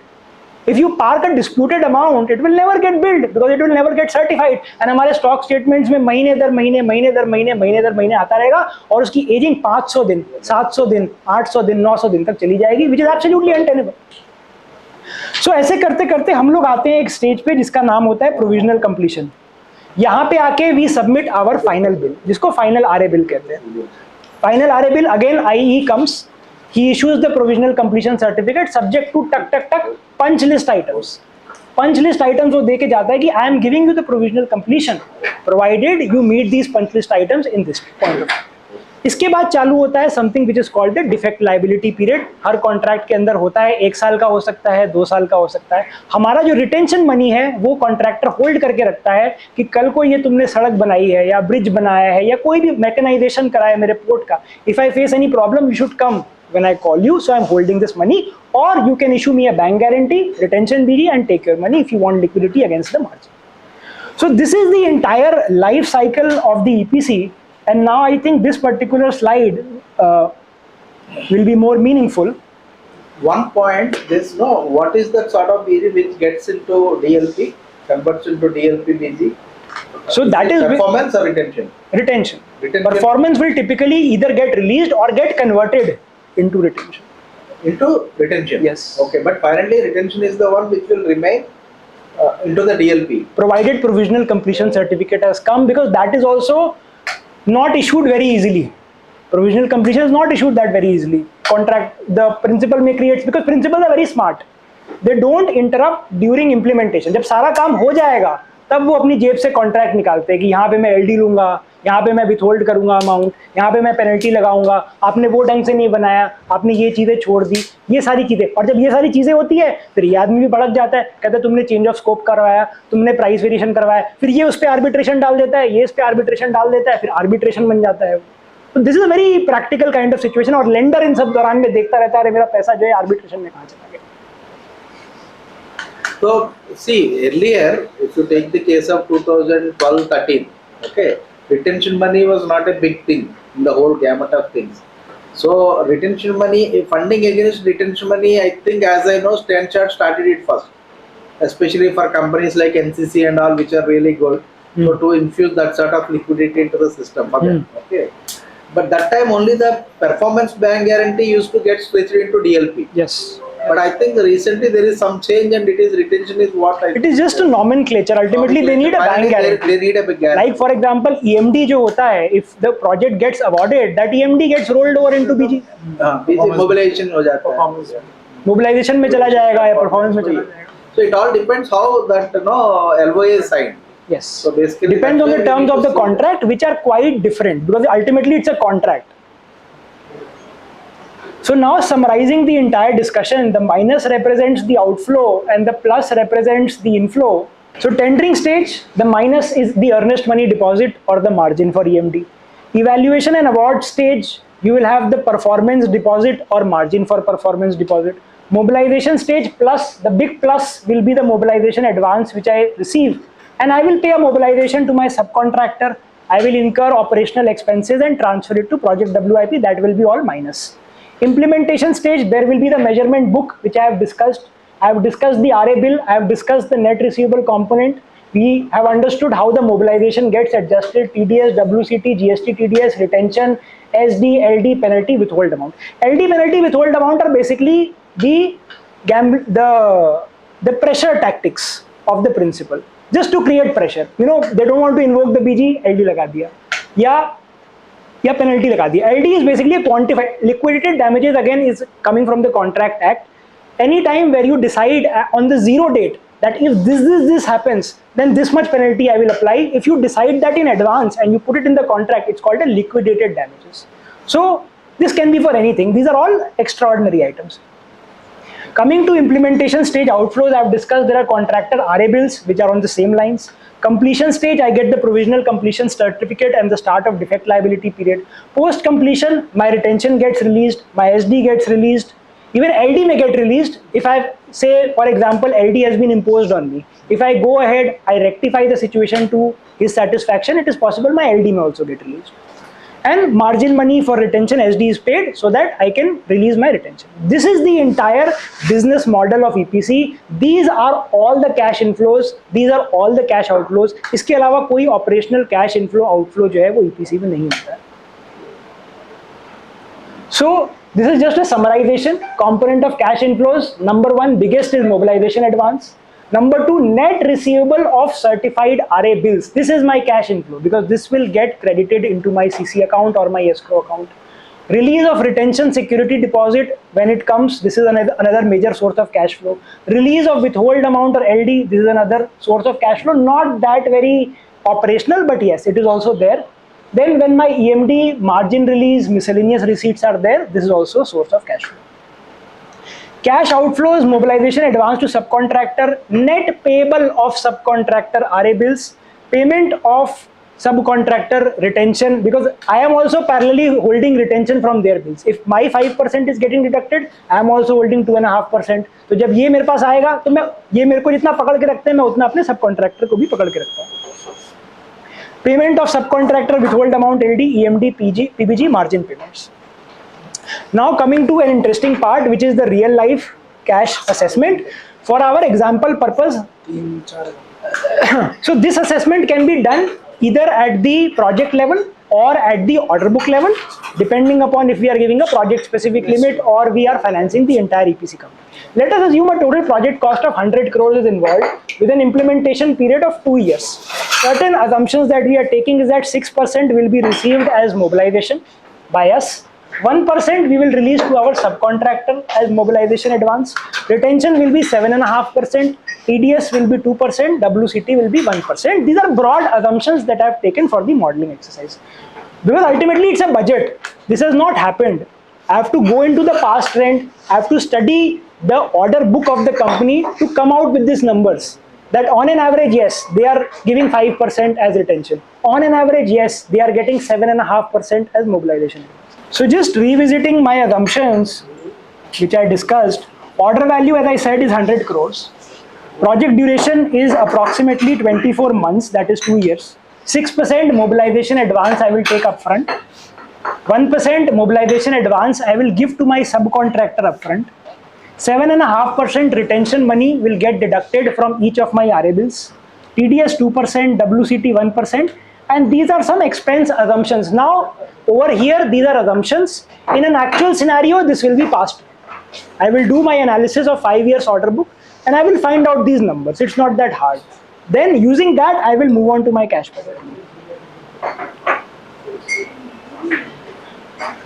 If you park a disputed amount, it will never get billed because it will never get certified. And हमारे stock statements में महीने दर महीने आता रहेगा और उसकी aging 500 दिन, 700 दिन, 800 दिन, 900 दिन तक चली जाएगी, which is absolutely untenable. So ऐसे करते करते हम लोग आते हैं एक स्टेज पे जिसका नाम होता है provisional completion. यहाँ पे आके we submit our final bill, जिसको final RA bill कहते हैं. Final RA bill, again IE comes. He issues the provisional completion certificate subject to punch list items. Punch list items वो देके जाता है कि I am giving you the provisional completion provided you meet these punch list items in this point of time. इसके बाद चालू होता है something which is called the defect liability period. Her contract के अंदर होता है, 1 साल का हो सकता है, 2 साल का हो सकता है. हमारा जो रिटेंशन मनी है वो कॉन्ट्रैक्टर होल्ड करके रखता है कि कल को ये तुमने सड़क बनाई है या ब्रिज बनाया है या कोई भी मैकेनाइजेशन करा है मेरे पोर्ट का. If I face any problem, you should come when I call you, so I'm holding this money, or you can issue me a bank guarantee, retention BG, and take your money if you want liquidity against the margin. So this is the entire life cycle of the EPC, and now I think this particular slide will be more meaningful. One point, what is the sort of BG which gets into DLP, converts into DLP BG? So that is performance or retention? Retention. Performance will typically either get released or get converted into retention. Into retention? Yes. Okay, but finally retention is the one which will remain into the DLP. Provided provisional completion certificate has come, because that is also not issued very easily. Provisional completion is not issued that very easily. Contract, the principal may create, because principals are very smart. They don't interrupt during implementation. जब सारा काम हो जाएगा तब वो अपनी जेब से कॉन्ट्रैक्ट निकालते हैं कि यहाँ पे मैं LD लूंगा, यहाँ पे मैं विथहोल्ड करूंगा अमाउंट, यहाँ पे मैं पेनल्टी लगाऊंगा, आपने वो ढंग से नहीं बनाया, आपने ये चीज़ें छोड़ दी, ये सारी चीज़ें. और जब ये सारी चीज़ें होती है फिर ये आदमी भी भड़क जाता है, कहता है तुमने चेंज ऑफ स्कोप करवाया, तुमने प्राइस वेरिएशन करवाया, फिर ये उस पर आर्बिट्रेशन डाल देता है, ये इस पर आर्बिट्रेशन डाल देता है, फिर आर्बिट्रेशन बन जाता है. तो this is a very practical kind of situation. और लेंडर इन सब दौरान में देखता रहता है अरे मेरा पैसा जो है आर्बिट्रेशन में कहाँ चला गया. So see, earlier, if you take the case of 2012-13, okay, retention money was not a big thing in the whole gamut of things. So retention money, funding against retention money, I think as I know, Stanchart started it first, especially for companies like NCC and all, which are really good. So to infuse that sort of liquidity into the system for them. Okay. But that time only the performance bank guarantee used to get switched into DLP. Yes. But I think recently there is some change, and it is retention is what I. It is just a nomenclature. Ultimately, they need a bank guarantee. They need a big guarantee. Like for example, EMD जो होता है, if the project gets awarded, that EMD gets rolled over into BG. BG mobilization हो जाता है. Mobilization में चला जाएगा या performance में चला जाएगा. So it all depends how that LOA is signed. Yes. So basically depends on the terms of the contract, which are quite different, because ultimately it's a contract. So now summarizing the entire discussion, the minus represents the outflow and the plus represents the inflow. So tendering stage, the minus is the earnest money deposit or the margin for EMD. Evaluation and award stage, you will have the performance deposit or margin for performance deposit. Mobilization stage plus, the big plus will be the mobilization advance which I receive, and I will pay a mobilization to my subcontractor. I will incur operational expenses and transfer it to Project WIP. That will be all minus. Implementation stage, there will be the measurement book which I have discussed. I have discussed the RA bill. I have discussed the net receivable component. We have understood how the mobilization gets adjusted: TDS, WCT, GST, TDS, retention, SD, LD, penalty, withhold amount. LD, penalty, withhold amount are basically the the pressure tactics of the principal, just to create pressure. You know, they don't want to invoke the BG, LD laga diya, या penalty लगा दी. LD is basically a quantified liquidated damages. Again, is coming from the Contract Act. Any time where you decide on the zero date that if this happens, then this much penalty I will apply. If you decide that in advance and you put it in the contract, it's called a liquidated damages. So this can be for anything. These are all extraordinary items. Coming to implementation stage outflows, I have discussed there are contractor RA bills which are on the same lines. Completion stage, I get the provisional completion certificate and the start of defect liability period. Post completion, my retention gets released, my SD gets released, even LD may get released. If I say, for example, LD has been imposed on me, if I go ahead, I rectify the situation to his satisfaction, it is possible my LD may also get released. And margin money for retention SD is paid so that I can release my retention. This is the entire business model of EPC. These are all the cash inflows. These are all the cash outflows. इसके अलावा कोई operational cash inflow outflow जो है वो EPC में नहीं होता है. So this is just a summarization. Component of cash inflows. Number one, biggest is mobilization advance. Number two, net receivable of certified RA bills. This is my cash inflow because this will get credited into my CC account or my escrow account. Release of retention security deposit when it comes. This is another major source of cash flow. Release of withhold amount or LD. This is another source of cash flow. Not that very operational, but yes, it is also there. Then when my EMD, margin release, miscellaneous receipts are there, this is also a source of cash flow. Cash outflows, mobilization advance to subcontractor, net payable of subcontractor RA bills, payment of subcontractor retention, because I am also parallelly holding retention from their bills. If my 5% is getting deducted, I am also holding 2.5%. तो जब ये मेरे पास आएगा तो मैं ये मेरे को जितना पकड़ के रखते हैं मैं उतना अपने सबकॉन्ट्रैक्टर को भी पकड़ के रखता हूँ. Payment of subcontractor withhold amount, LD, EMD, PBG, margin payments. Now coming to an interesting part, which is the real life cash assessment. For our example purpose, so this assessment can be done either at the project level or at the order book level, depending upon if we are giving a project specific limit or we are financing the entire EPC company. Let us assume a total project cost of 100 crores is involved with an implementation period of 2 years. Certain assumptions that we are taking is that 6% will be received as mobilization by us. 1% we will release to our subcontractor as mobilization advance. Retention will be 7.5%. TDS will be 2%. WCT will be 1%. These are broad assumptions that I have taken for the modeling exercise. Because ultimately it's a budget. This has not happened. I have to go into the past trend. I have to study the order book of the company to come out with these numbers. That on an average, yes, they are giving 5% as retention. On an average, yes, they are getting 7.5% as mobilization. So just revisiting my assumptions, which I discussed, order value, as I said, is 100 crores. Project duration is approximately 24 months, that is 2 years. 6% mobilization advance I will take upfront. 1% mobilization advance I will give to my subcontractor upfront. 7.5% retention money will get deducted from each of my RA bills. TDS 2%, WCT 1%, and these are some expense assumptions. Now, over here, these are assumptions. In an actual scenario, this will be passed. I will do my analysis of 5 years order book and I will find out these numbers. It's not that hard. Then using that, I will move on to my cash budget.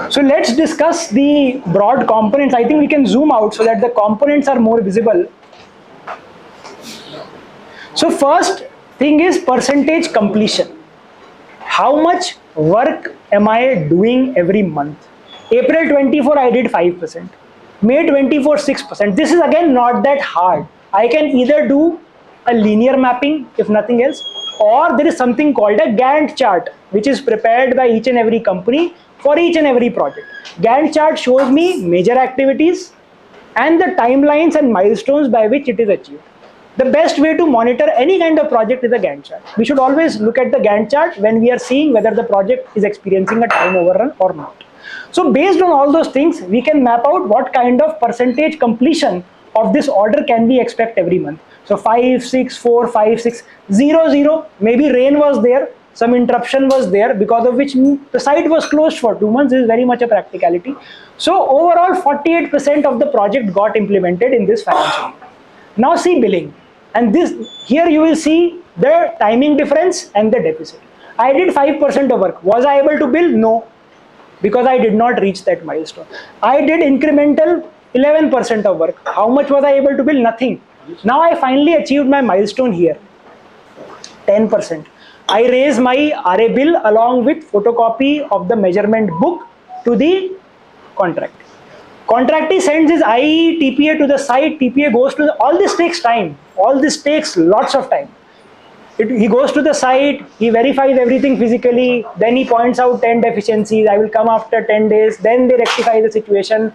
So let's discuss the broad components. I think we can zoom out so that the components are more visible. So first thing is percentage completion. How much work am I doing every month? April 24 I did 5%. May 24 6%. This is again not that hard. I can either do a linear mapping if nothing else, or there is something called a Gantt chart which is prepared by each and every company for each and every project. Gantt chart shows me major activities and the timelines and milestones by which it is achieved. The best way to monitor any kind of project is a Gantt chart. We should always look at the Gantt chart when we are seeing whether the project is experiencing a time overrun or not. So based on all those things, we can map out what kind of percentage completion of this order can we expect every month? So 5, 6, 4, 5, 6, 0, 0. Maybe rain was there, some interruption was there, because of which the site was closed for 2 months. This is very much a practicality. So overall 48% of the project got implemented in this financial year. Now see billing, and this here you will see the timing difference and the deficit. I did 5% of work. Was I able to bill? No, because I did not reach that milestone. I did incremental 11% of work. How much was I able to bill? Nothing. Now I finally achieved my milestone here, 10%. I raise my RA bill along with photocopy of the measurement book to the contract. Contractee sends his IE, TPA to the site, TPA goes to all this takes time. All this takes lots of time. He goes to the site, he verifies everything physically, then he points out 10 deficiencies. I will come after 10 days, then they rectify the situation.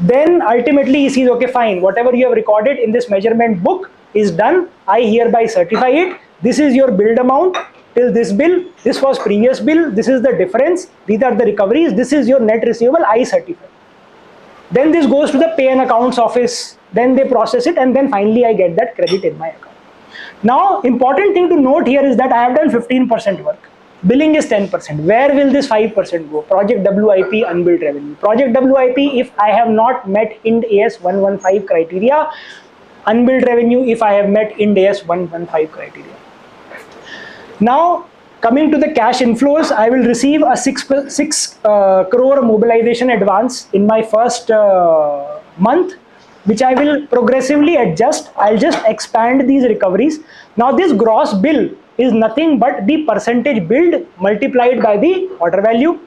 Then ultimately he sees, okay, fine, whatever you have recorded in this measurement book is done. I hereby certify it. This is your billed amount till this bill. This was previous bill. This is the difference. These are the recoveries. This is your net receivable. I certify. Then this goes to the pay and accounts office. Then they process it, and then finally I get that credit in my account. Now, important thing to note here is that I have done 15% work. Billing is 10%. Where will this 5% go? Project WIP, unbilled revenue. Project WIP, if I have not met IND AS 115 criteria. Unbilled revenue, if I have met IND AS 115 criteria. Now, coming to the cash inflows, I will receive a 6 crore mobilization advance in my first month, which I will progressively adjust. I'll just expand these recoveries. Now this gross bill is nothing but the percentage billed multiplied by the order value.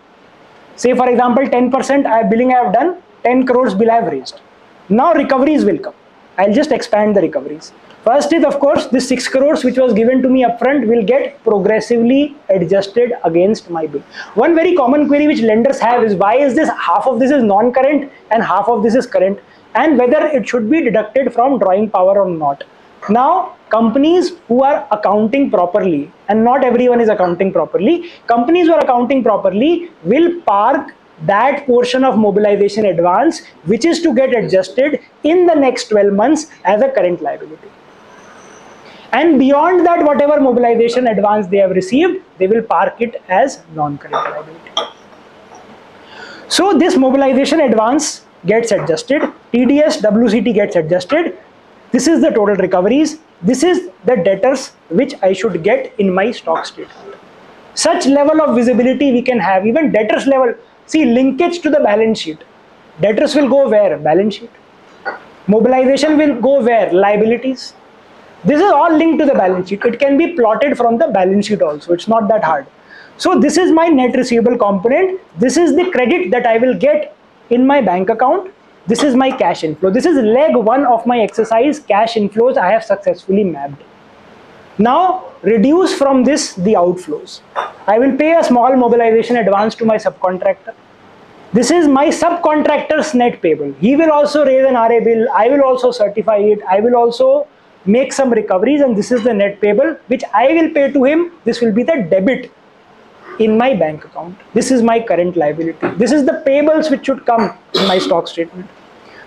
Say for example 10% billing I have done, 10 crores bill I have raised. Now recoveries will come. I'll just expand the recoveries. First is of course this 6 crores which was given to me upfront will get progressively adjusted against my bill. One very common query which lenders have is why is this half of this is non-current and half of this is current, and whether it should be deducted from drawing power or not. Now, companies who are accounting properly, and not everyone is accounting properly, companies who are accounting properly will park that portion of mobilization advance which is to get adjusted in the next 12 months as a current liability. And beyond that, whatever mobilization advance they have received, they will park it as non-current liability. So this mobilization advance gets adjusted, TDS, WCT gets adjusted. This is the total recoveries. This is the debtors which I should get in my stock statement. Such level of visibility we can have, even debtors level. See, linkage to the balance sheet. Debtors will go where? Balance sheet. Mobilization will go where? Liabilities. This is all linked to the balance sheet. It can be plotted from the balance sheet also. It's not that hard. So this is my net receivable component. This is the credit that I will get in my bank account. This is my cash inflow. This is leg 1 of my exercise, cash inflows I have successfully mapped. Now reduce from this the outflows. I will pay a small mobilization advance to my subcontractor. This is my subcontractor's net payable. He will also raise an RA bill. I will also certify it. I will also make some recoveries, and this is the net payable which I will pay to him. This will be the debit in my bank account. This is my current liability. This is the payables which should come in my stock statement.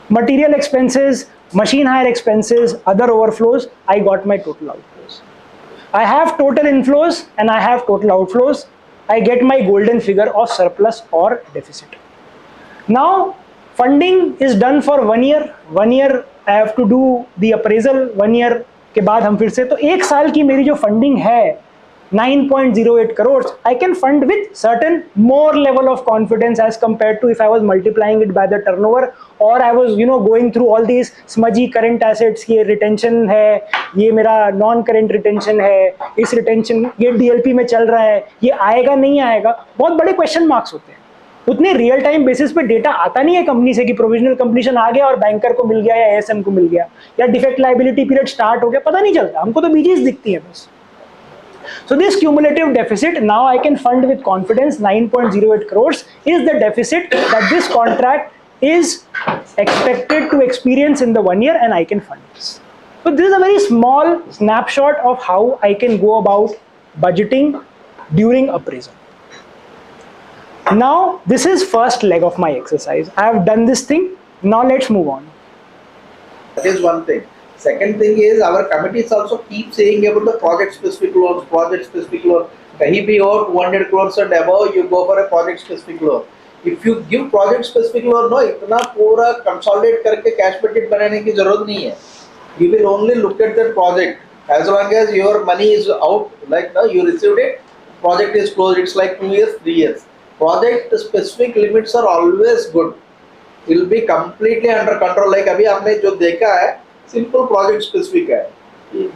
Material expenses, machine hire expenses, other overflows, I got my total outflows. I have total inflows and I have total outflows. I get my golden figure of surplus or deficit. Now funding is done for 1 year. 1 year I have to do the appraisal. 1 year के बाद हम फिर से, तो 1 साल की मेरी जो फंडिंग है 9.08 crores, I can fund with certain more level of confidence as compared to if I was multiplying it by the turnover, or I was going through all these smudgy current assets. ये retention है, ये मेरा non current retention है, इस retention ये DLP में चल रहा है, ये आएगा नहीं आएगा, बहुत बड़े question marks होते हैं. उतने रियल टाइम बेसिस पे डेटा आता नहीं है कंपनी से कि प्रोविजनल कंप्लीशन आ गया और बैंकर को मिल गया या एएसएम को मिल गया या डिफेक्ट लायबिलिटी पीरियड स्टार्ट हो गया, पता नहीं चलता, हमको तो बीजीज दिखती है बस. So this cumulative deficit, now I can fund with confidence 9.08 crores is the deficit that this contract is expected to experience in the 1 year, and I can fund this. So this is a very small snapshot of how I can go about budgeting during appraisal. Now this is first leg of my exercise. I have done this thing. Now let's move on. That is one thing. Second thing is our committees also keep saying about the project specific loans, project specific loan. कहीं भी हो 200 crores and above, you go for a project specific loan. If you give project specific loan, no, इतना पूरा consolidate करके cash budget बनाने की जरूरत नहीं है. You will only look at that project. As long as your money is out, like no, you received it, project is closed. It's like 2 years, 3 years. Project specific limits are always good. It will be completely under control. Like अभी आपने जो देखा है, simple project specific है.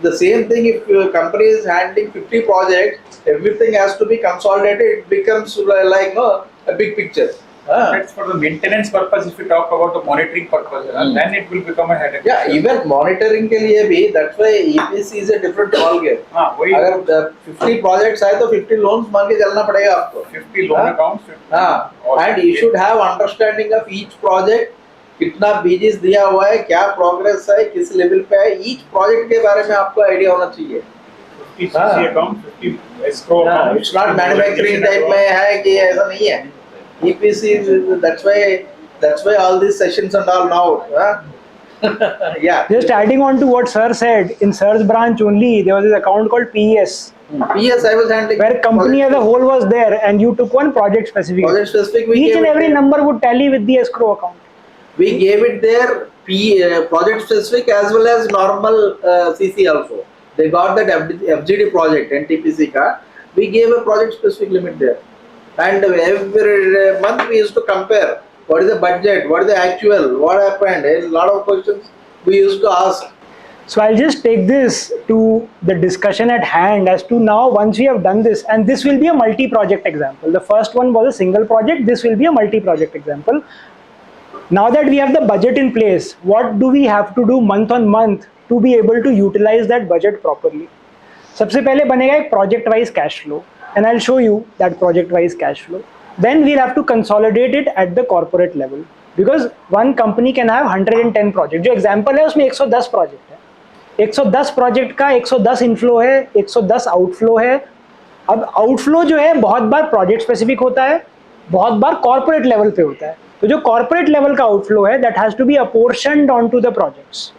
The same thing if your company is handling 50 projects, everything has to be consolidated. It becomes like no a big picture. That's for the maintenance purpose. If you talk about the monitoring purpose, then it will become a headache. Yeah, even monitoring के लिए भी that's why EPC is a different ball game. हाँ वही. अगर 50 projects आए तो 50 loans मान के चलना पड़ेगा आपको. 50 loan accounts. हाँ. And you should have understanding of each project. कितना बीजेस दिया हुआ है, क्या प्रोग्रेस है, किस लेवल पे है, ईच प्रोजेक्ट के बारे में आपको आइडिया होना चाहिए. 50 CC account, 50 escrow account. It's not manufacturing type में है कि ऐसा नहीं है. EPC, that's why all these sessions and all now. Yeah. Just adding on to what Sir said, in Sir's branch only there was this account called PES. PS I was handling. Where company as a whole was there, and you took one project specific. Project specific. Each and every number would tally with the escrow account. We gave it their project specific as well as normal CC also. They got that FGD project NTPC ka. We gave a project specific limit there, and every month we used to compare what is the budget, what is the actual, what happened. A lot of questions we used to ask. So I'll just take this to the discussion at hand as to now once we have done this, and this will be a multi-project example. The first one was a single project. This will be a multi-project example. Now that we have the budget in place, what do we have to do month on month to be able to utilize that budget properly? सबसे पहले बनेगा एक project wise cash flow, and I'll show you that project wise cash flow. Then we'll have to consolidate it at the corporate level, because one company can have 110 project. जो example है उसमें 110 project है. 110 project का 110 inflow है, 110 outflow है. अब outflow जो है बहुत बार project specific होता है, बहुत बार corporate level पे होता है. तो जो कॉर्पोरेट लेवल का आउटफ्लो है that has to be apportioned on to the projects.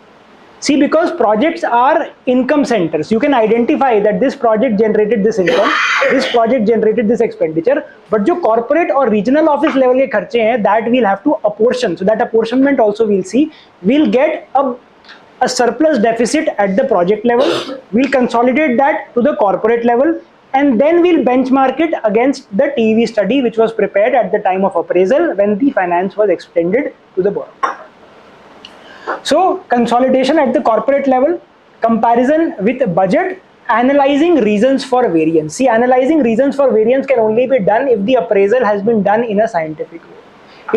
See because projects are income centres. You can identify that this project generated this income, this project generated this expenditure, but जो corporate और regional office level के खर्चे हैं that will have to apportion. So that apportionment also will see will get a surplus deficit at the project level. We'll consolidate that to the corporate level, and then we'll benchmark it against the TEV study which was prepared at the time of appraisal when the finance was extended to the borrower. So consolidation at the corporate level, comparison with budget, analyzing reasons for variance. See, analyzing reasons for variance can only be done if the appraisal has been done in a scientific way.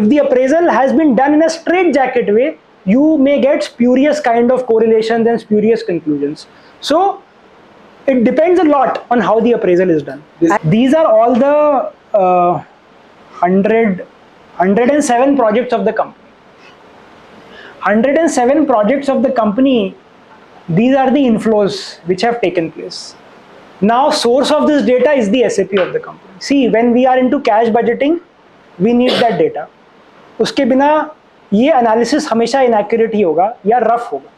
If the appraisal has been done in a straitjacket way, you may get spurious kind of correlations and spurious conclusions. So it depends a lot on how the appraisal is done. These are all the 107 projects of the company. 107 projects of the company, these are the inflows which have taken place. Now, source of this data is the SAP of the company. See, when we are into cash budgeting, we need that data. उसके बिना ये analysis हमेशा inaccurate ही होगा या rough होगा.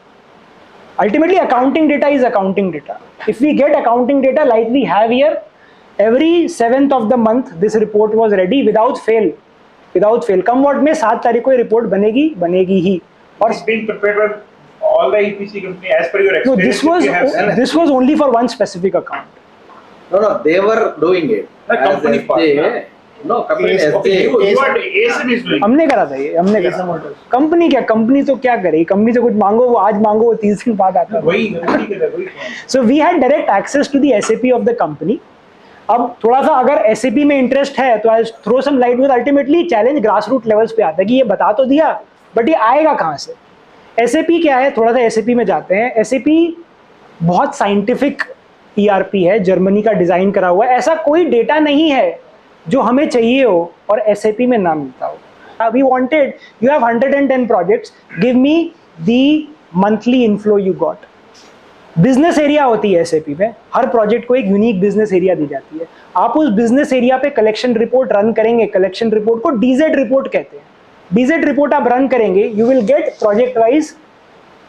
Ultimately, accounting data is accounting data. If we get accounting data like we have here, every 7th of the month, this report was ready without fail. Without fail. Come what may, 7 तारीख को ये report बनेगी ही. Or it's been prepared by all the EPC company as per your No, experience. this was only for one specific account. No, they were doing it. The company as part, SJ. No, company Okay, you are ASM is doing. हमने करा था ये, हमने करा. Company क्या, company तो क्या करेगी, कंपनी से कुछ मांगो वो आज मांगो वो 30 दिन बाद आता है. वही. So we had direct access to the SAP of the company. अब थोड़ा सा अगर SAP में इंटरेस्ट है तो I'll throw some light with ultimately challenge grassroots levels पे आता है कि ये बता तो दिया बट ये आएगा कहाँ से. SAP क्या है, थोड़ा सा SAP में जाते हैं. SAP बहुत साइंटिफिक ERP है, जर्मनी का डिजाइन करा हुआ है. ऐसा कोई डेटा नहीं है जो हमें चाहिए हो और SAP में ना मिलता हो. We wanted, you have 110 projects, give me the monthly inflow you got. Business area होती है SAP में, हर प्रोजेक्ट को एक यूनिक बिजनेस एरिया दी जाती है. आप उस बिजनेस एरिया पे कलेक्शन रिपोर्ट रन करेंगे, कलेक्शन रिपोर्ट को DZ रिपोर्ट कहते हैं. DZ रिपोर्ट आप रन करेंगे, you will get project wise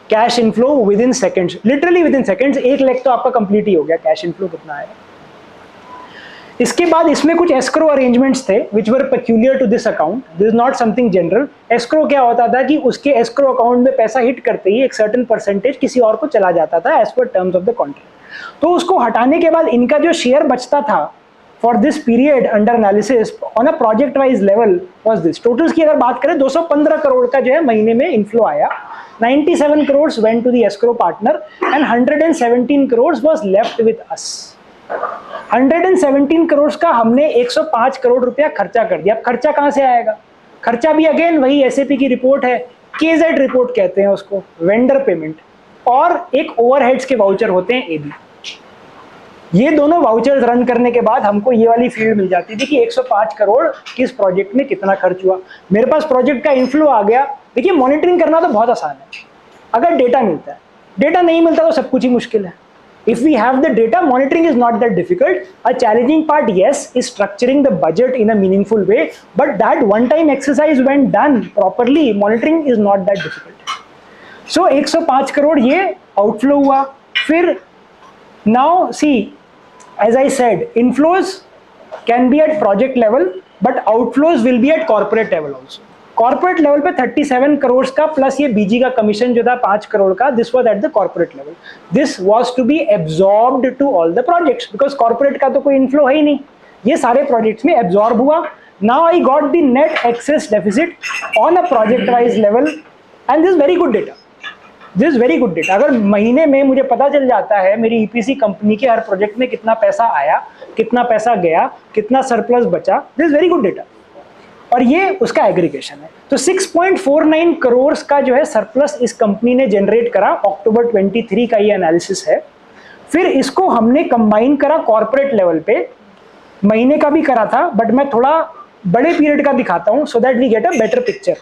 cash inflow with in seconds, literally with in seconds 1 lakh तो आपका कंप्लीट ही हो गया कैश इनफ्लो कितना आएगा। इसके बाद इसमें कुछ एस्क्रो अरेंजमेंट्स थे which were peculiar to this account, this is not something general. Escrow क्या होता था कि उसके एस्क्रो अकाउंट में पैसा हिट करते ही एक सर्टेन परसेंटेज किसी और को चला जाता था as per terms of the contract. तो उसको हटाने के बाद इनका जो शेयर बचता था for this period under analysis on a project wise level was this. Totals की अगर बात करें 215 करोड़ का जो है महीने में इनफ्लो आया। 97 crores went to the escrow partner and 117 crores was left with us। 117 crores का हमने 105 करोड़ रुपया खर्चा कर दिया। अब खर्चा कहां से आएगा? खर्चा भी अगेन वही एसएपी की रिपोर्ट है, केजेड रिपोर्ट कहते हैं उसको, वेंडर पेमेंट, और एक ओवरहेड्स के वाउचर होते हैं एबी। ये दोनों वाउचर्स रन करने के बाद हमको ये वाली फील्ड मिल जाती थी कि 105 करोड़ किस प्रोजेक्ट में कितना खर्च हुआ। मेरे पास प्रोजेक्ट का इनफ्लो आ गया। देखिए मॉनिटरिंग करना तो बहुत आसान है अगर डेटा मिलता है, डेटा नहीं मिलता तो सब कुछ ही मुश्किल है। If we have the data, monitoring is not that difficult. A challenging part, yes, is structuring the budget in a meaningful way, but that one-time exercise when done properly, monitoring is not that difficult. So 105 crore ये outflow हुआ। फिर now see, as I said, inflows can be at project level, but outflows will be at corporate level also. Corporate level पे 37 करोड़ का plus ये बीजी का commission जो था 5 करोड़ का, this was at the corporate level. This was to be absorbed to all the projects because corporate का तो कोई इनफ्लो है ही नहीं, ये सारे प्रोजेक्ट्स में एब्जॉर्ब हुआ। Now I got the net excess deficit on a project wise level and this very good data, this very good data. अगर महीने में मुझे पता चल जाता है मेरी ईपीसी कंपनी के हर प्रोजेक्ट में कितना पैसा आया, कितना पैसा गया, कितना सरप्लस बचा, दिस वेरी गुड डेटा, और ये उसका एग्रीगेशन है। तो 6.49 करोड़ का जो है सरप्लस इस कंपनी ने जनरेट करा, अक्टूबर 23 का ये एनालिसिस है। फिर इसको हमने कंबाइन करा कॉर्पोरेट लेवल पे, महीने का भी करा था बट मैं थोड़ा बड़े पीरियड का दिखाता हूं so that we get a better picture.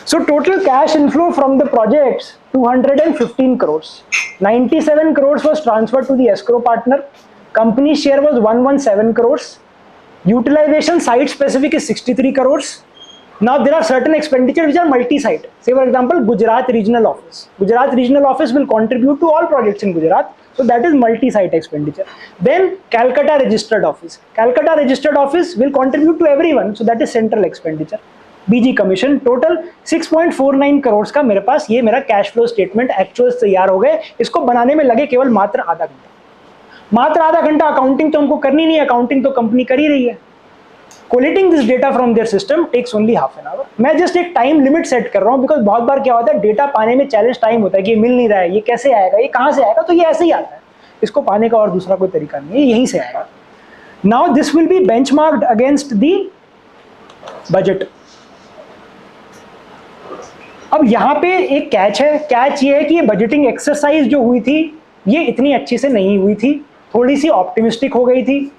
So total cash inflow from the projects 215 crores, 97 crores was transferred to the escrow partner, company share was 117 crores, utilization site specific is 63 crores. Now there are certain expenditure which are multi-site. Say for example Gujarat regional office, Gujarat regional office will contribute to all projects in Gujarat, so that is multi-site expenditure. Then Calcutta registered office, Calcutta registered office will contribute to everyone, so that is central expenditure. BG commission, total 6.49 crore का मेरे पास ये मेरा cash flow statement actuals तैयार हो गए। इसको बनाने में लगे केवल मात्र आधा घंटा, मात्र आधा घंटा। अकाउंटिंग तो हमको करनी नहीं है, अकाउंटिंग तो कंपनी कर ही रही है। Collating this data from their system takes only half an hour. मैं जस्ट एक टाइम लिमिट सेट कर रहा हूँ बिकॉज बहुत बार क्या होता है डेटा पाने में चैलेंज टाइम होता है कि ये मिल नहीं रहा है, ये कैसे आएगा, ये कहाँ से आएगा, तो ये ऐसे ही आता है, इसको पाने का और दूसरा कोई तरीका नहीं है, यहीं से आएगा। Now this will be benchmarked against the budget. अब यहाँ पे एक कैच है, कैच ये है कि ये बजटिंग एक्सरसाइज जो हुई थी ये इतनी अच्छी से नहीं हुई थी, थोड़ी सी ऑप्टिमिस्टिक हो गई थी।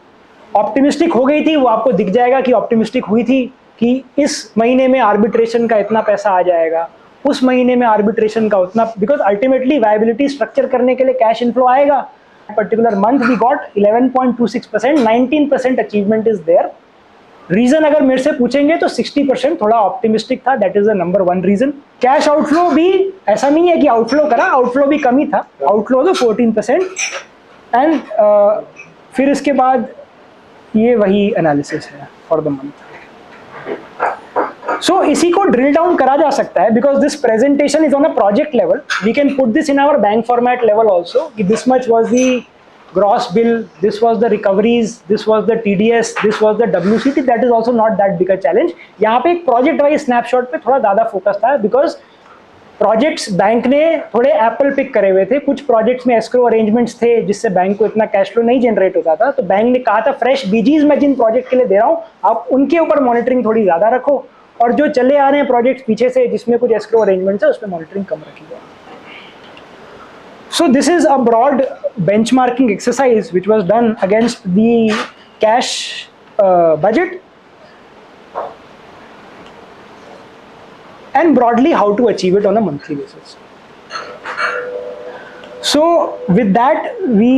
ऑप्टिमिस्टिक हो गई थी वो आपको दिख जाएगा कि ऑप्टिमिस्टिक हुई थी कि इस महीने में आर्बिट्रेशन का इतना पैसा आ जाएगा, उस महीने में आर्बिट्रेशन का उतना, बिकॉज अल्टीमेटली वायबिलिटी स्ट्रक्चर करने के लिए कैश इनफ्लो आएगा। Particular month we got 11.26%, 19% achievement is there. Reason अगर मेरे से पूछेंगे तो 60% थोड़ा ऑप्टिमिस्टिक था, that is the number 1 reason. Cash outflow भी ऐसा नहीं है कि आउटफ्लो करा, आउटफ्लो भी कम ही था, आउटफ्लो तो 14%। एंड फिर इसके बाद ये वही एनालिसिस है फॉर द मंथ। सो इसी को ड्रिल डाउन करा जा सकता है because this presentation is on a project level, we can put this in our bank format level also कि this much was the gross bill, this was the recoveries, this was the TDS, this was the WCT, that is also not that big a challenge. यहाँ पे एक project wise snapshot पे थोड़ा ज़्यादा focus था because projects bank ने थोड़े Apple pick करे हुए थे, कुछ प्रोजेक्ट्स में एस्क्रो अरेंजमेंट्स थे जिससे बैंक को इतना कैश फ्लो नहीं जनरेट होता था, तो बैंक ने कहा था फ्रेश बीजीज मैं जिन प्रोजेक्ट के लिए दे रहा हूँ आप उनके ऊपर मॉनिटरिंग थोड़ी ज़्यादा रखो, और जो चले आ रहे हैं प्रोजेक्ट्स पीछे से जिसमें कुछ एस्क्रो अरेंजमेंट्स है उस पर मॉनिटरिंग कम रखिएगा। So this is a broad benchmarking exercise which was done against the cash budget, and broadly how to achieve it on a monthly basis. So with that we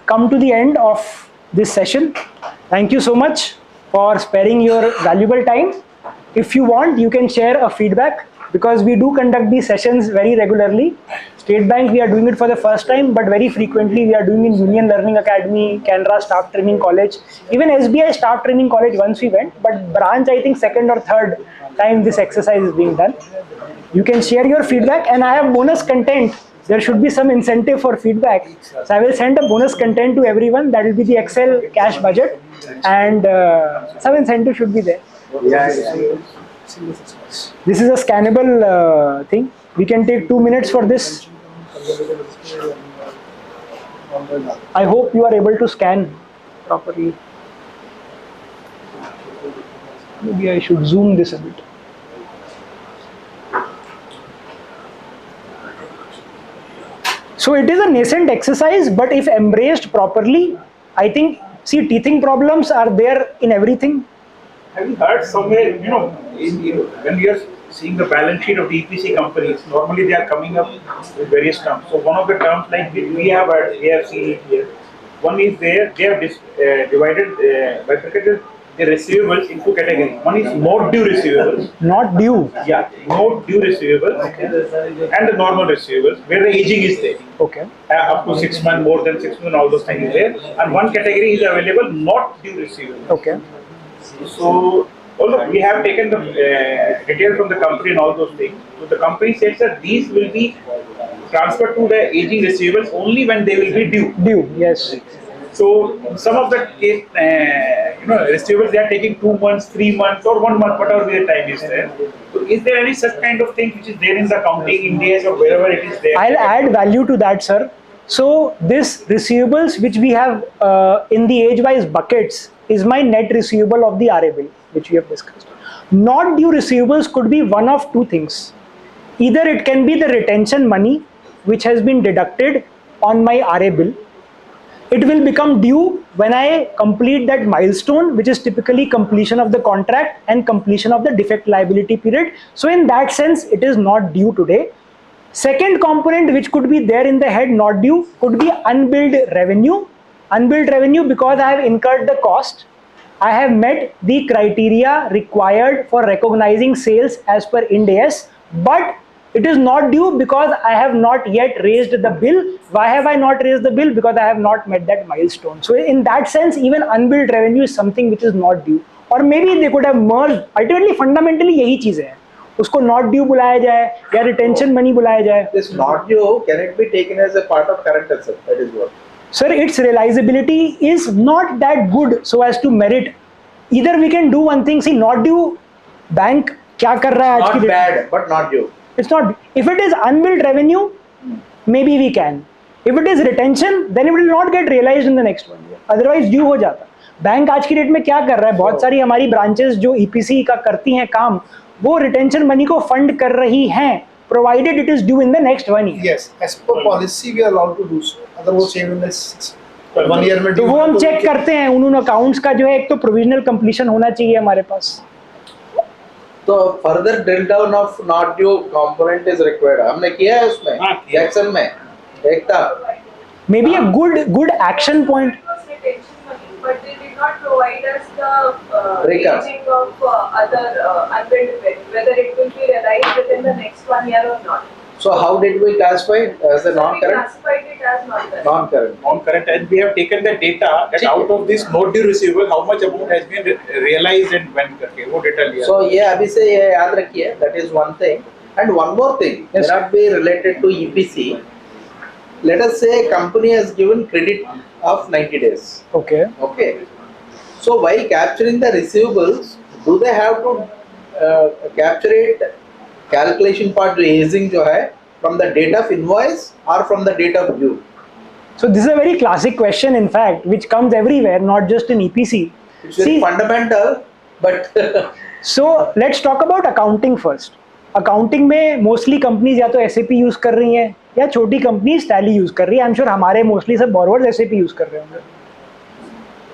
come to the end of this session. Thank you so much for sparing your valuable time. If you want, you can share a feedback because we do conduct these sessions very regularly. State Bank, we are doing it for the first time, but very frequently we are doing in Union Learning Academy, Canara Staff Training College, even SBI Staff Training College once we went, but branch I think second or third time this exercise is being done. You can share your feedback, and I have bonus content. There should be some incentive for feedback. So I will send a bonus content to everyone. That will be the Excel cash budget, and some incentive should be there. This is a scannable thing. We can take 2 minutes for this. I hope you are able to scan properly. Maybe I should zoom this a bit. So it is a nascent exercise, but if embraced properly, I think, see, teething problems are there in everything. Have you heard somewhere, when we are seeing the balance sheet of the EPC companies, normally they are coming up with various terms. So one of the terms like we have seen it here. One is there, they have bifurcated the receivables into categories. One is not due receivables. Not due. Yeah, not due receivables, and the normal receivables where the aging is there. Okay. Up to 6 months, more than 6 months, all those things is there. And one category is available, not due receivables. Okay. So, although we have taken the detail from the company and all those things, so the company says that these will be transferred to the aging receivables only when they will be due. Due, yes. So, some of the case, receivables they are taking 2 months, 3 months, or 1 month, whatever the time is there. So, is there any such kind of thing which is there in the accounting in days or wherever it is there? I'll add value to that, sir. So this receivables which we have in the age-wise buckets is my net receivable of the RA bill, which we have discussed. Not due receivables could be one of two things. Either it can be the retention money which has been deducted on my RA bill. It will become due when I complete that milestone, which is typically completion of the contract and completion of the defect liability period. So in that sense, it is not due today. Second component which could be there in the head not due could be unbilled revenue. Unbilled revenue because I have incurred the cost. I have met the criteria required for recognizing sales as per Ind AS, but it is not due because I have not yet raised the bill. Why have I not raised the bill? Because I have not met that milestone. So in that sense, even unbilled revenue is something which is not due. Or maybe they could have merged. Ultimately, fundamentally, यही चीज़ है. उसको not due बुलाया जाए या retention money बुलाया जाए. This not due, can it be taken as a part of current asset? That is what. Sir, its realizability is not that good so as to merit. Either we can do one thing. See, not due, bank क्या कर रहा है आज की Not bad, but not due. It's not. If it is unbilled revenue, maybe we can. If it is retention, then it will not get realized in the next 1 year. Otherwise, due हो जाता. Bank आज की date में क्या कर रहा है? बहुत सारी हमारी ब्रांचेस जो EPC का करती हैं काम, वो रिटेंशन मनी को फंड कर रही हैं, provided it is due in the next 1 year. Yes, as per policy we are allowed to do so. Otherwise, same in this 1 year में तो वो हम चेक करते हैं उन अकाउंट्स का जो है एक तो प्रोविजनल कंप्लीशन होना चाहिए हमारे पास. तो further drill down of not due component is required. हमने किया है उसमें एक्शन में एक था. Maybe a good action point. But they did not provide us the Breakup. aging of other unbilled bill, whether it will be realized within the next 1 year or not. So how did we classify it as a So we non-current? classified it as non-current. Non-current. Non-current, and we have taken the data that out of this not due receivable, how much amount has been realized and when करके वो data लिया. So ये अभी से ये याद रखिए. That is one thing. And one more thing, Yes. may not be related to EPC. Let us say a company has given credit of 90 days. Okay. Okay. So while capturing the receivables, do they have to capture it? Calculation part जो aging जो है from the date of invoice or from the date of due? So this is a very classic question, in fact, which comes everywhere, not just in EPC. It's very fundamental, but So let's talk about accounting first. Accounting में mostly companies या तो SAP use कर रही हैं या छोटी companies tally use कर रही है. I'm sure हमारे mostly सब borrowers SAP यूज कर रहे होंगे.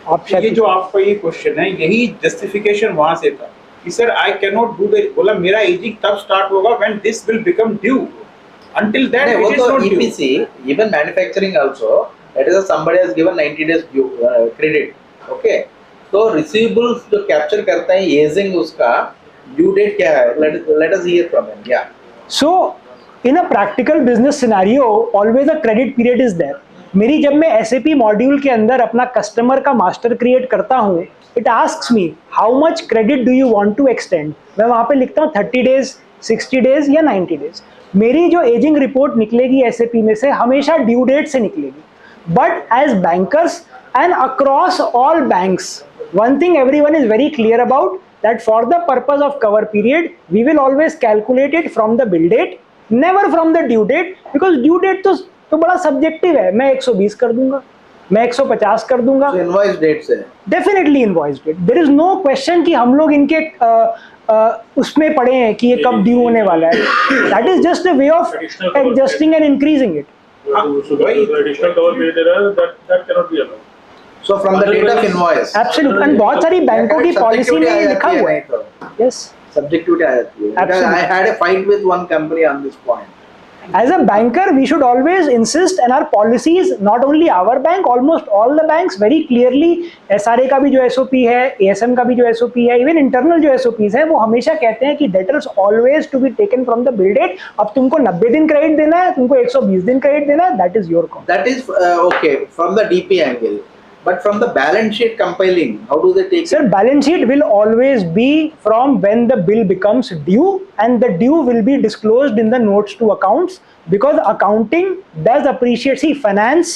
आप ये शायद जो आपका ये क्वेश्चन है, यही जस्टिफिकेशन वहां से था कि sir I can not do the, बोला मेरा एजिंग तब स्टार्ट होगा when this will become due. Until then, नहीं, वो it is तो not due. EPC, even manufacturing also, that is somebody has given 90 days due credit. Okay. तो receivables जो capture करता है aging उसका, ड्यू डेट क्या है? Let us hear from him. Yeah. So, in a practical business scenario, always a credit period is there. मेरी जब मैं SAP मॉड्यूल के अंदर अपना कस्टमर का मास्टर क्रिएट करता हूँ, it asks me how much credit do you want to extend. मैं वहाँ पे लिखता हूँ 30 डेज, 60 डेज या 90 डेज. मेरी जो एजिंग रिपोर्ट निकलेगी SAP में से हमेशा ड्यू डेट से निकलेगी. But as bankers and across all banks, one thing everyone is very clear about, that for the purpose of cover period we will always calculate it from the bill date, never from the due date, because due date तो बड़ा subjective है. मैं 120 कर दूंगा, मैं 150 कर दूंगा. So invoice date से. Definitely invoice date. There is no question कि हम लोग इनके उसमें पढ़े हैं कि ये कब ड्यू होने वाला है. That is just a way of adjusting and increasing it. additional cover period that cannot be allowed. So from the date of invoice. Absolute. And बहुत सारी बैंकों की पॉलिसी में लिखा हुआ है. Yes. Subjectivity आ जाती है. Because I had a fight with one company on this point. As a banker, we should always insist, and our policies, not only our bank, almost all the banks very clearly, SRA का भी जो SOP है, ASM का भी जो SOP है, even internal जो SOPs है, वो हमेशा कहते हैं कि debtors always to be taken from the bill date. अब तुमको 90 दिन क्रेडिट देना है, तुमको 120 दिन क्रेडिट देना है, that is your call. That is okay from the DP angle. But from the balance sheet compiling, how do they take Sir, it? balance sheet will always be from when the bill becomes due, and the due will be disclosed in the notes to accounts, because accounting does appreciate, see, finance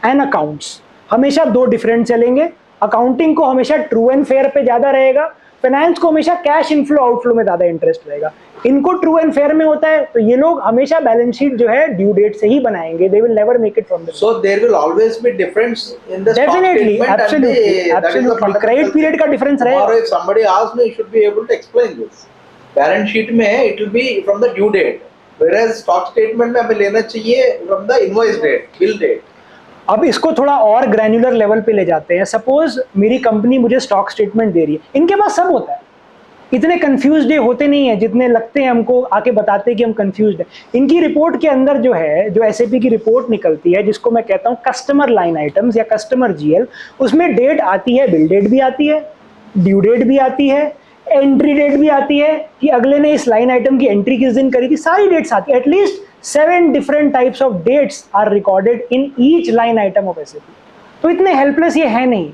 and accounts हमेशा दो different चलेंगे. Accounting को हमेशा true and fair पे ज़्यादा रहेगा, finance को हमेशा कैश इनफ्लो आउटफ्लो में ज़्यादा इंटरेस्ट रहेगा. इनको ट्रू एंड फेयर में होता है, तो ये लोग हमेशा बैलेंस शीट जो है ड्यू डेट से ही बनाएंगे. They will never make it from the. So there will always be difference in the stock Definitely, statement and absolutely, that is the absolutely. fundamental Credit period का difference thing. रहेगा. Or if somebody asks me, you should be able to explain this. Balance sheet में it will be from the due date, whereas stock statement में हमें लेना चाहिए from the invoice date, bill date. अब इसको थोड़ा और ग्रैन्युलर लेवल पे ले जाते हैं. सपोज मेरी कंपनी मुझे स्टॉक स्टेटमेंट दे रही है, इनके पास सब होता है, इतने कंफ्यूज होते नहीं है जितने लगते हैं हमको, आके बताते हैं कि हम कंफ्यूज हैं. इनकी रिपोर्ट के अंदर जो है, जो SAP की रिपोर्ट निकलती है, जिसको मैं कहता हूँ कस्टमर लाइन आइटम्स या कस्टमर GL, उसमें डेट आती है, बिल डेट भी आती है, ड्यू डेट भी आती है, एंट्री डेट भी आती है कि अगले ने इस लाइन आइटम की एंट्री किस दिन करी थी. सारी डेट्स आती है. At least 7 different types of dates are recorded in each line item of SAP. तो इतने हेल्पलेस ये है नहीं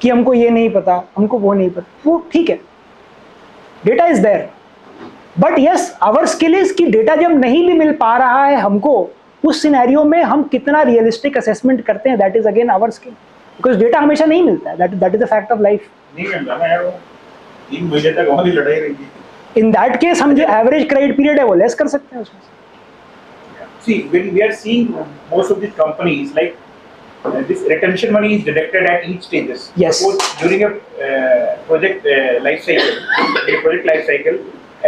कि हमको ये नहीं पता, हमको वो नहीं पता. वो ठीक है, data is there. But yes, our skill is कि डेटा जब नहीं भी मिल पा रहा है हमको, उस सिनेरियो में हम कितना रियलिस्टिक असेसमेंट करते हैं, that is again our skill. Because data हमेशा नहीं मिलता है, that is the fact of life. नहीं मिलता ना यार, 3 महीने तक हमारी लड़ाई रहेगी. इन दैट केस हम जो एवरेज क्रेडिट पीरियड है वो लेस कर सकते हैं उसमें. See, when we are seeing most of these companies, like this retention money is deducted at each stages. Yes. Suppose during a project life cycle,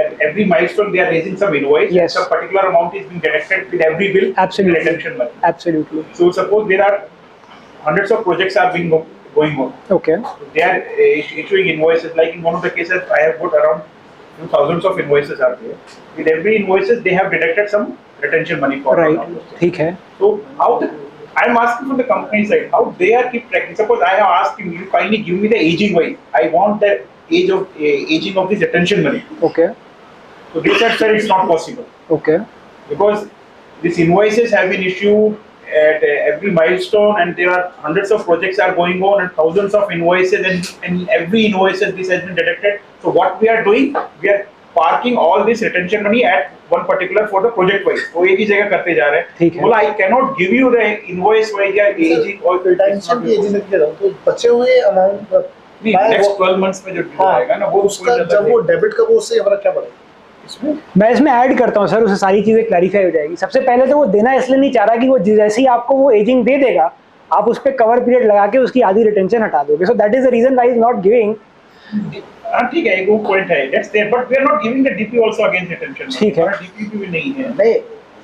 at every milestone they are raising some invoice. Yes. Some particular amount is being deducted with every bill. Absolutely. Retention money. Absolutely. So suppose there are hundreds of projects are going on. Okay. They are issuing invoices. Like in one of the cases, I have got around thousands of invoices are there. With every invoices, they have deducted some retention money for. Right. ठीक है. So how I am asking from the company side, how they are keep tracking. Suppose I have asked him, you kindly give me the aging wise. I want the aging of this retention money. Okay. So they said, sir, it's not possible Okay. because these invoices have been issued at every milestone, and there are hundreds of projects are going on and thousands of invoices, and every invoices this has been deducted. So what we are doing, we are parking all this retention money at one particular for the project wise. वो एक ही जगह करते जा रहे हैं. ठीक है. बोला I cannot give you the invoice wise या aging और रिटेंशन की एजेंसी दे रहा हूँ, तो बचे हुए अमाउंट नहीं, next 12 months में जो due आएगा ना, वो उसका जब वो डेबिट का वो उससे हमारा क्या पड़ेगा इसमें? मैं इसमें ऐड करता हूँ सर, उससे सारी चीज़ें क्लैरिफाई हो जाएगी. सबसे पहले तो वो देना इसलिए नहीं चाह रहा कि वो जैसे ही आपको वो एजिंग दे देगा, आप उस पर कवर पीरियड लगा के उसकी आधी रिटेंशन हटा दोगे. So that is the reason why is not giving. ठीक है, एक वो पॉइंट है, that's there, but we are not giving the DP also against retention. ठीक है. DP भी नहीं है. नहीं,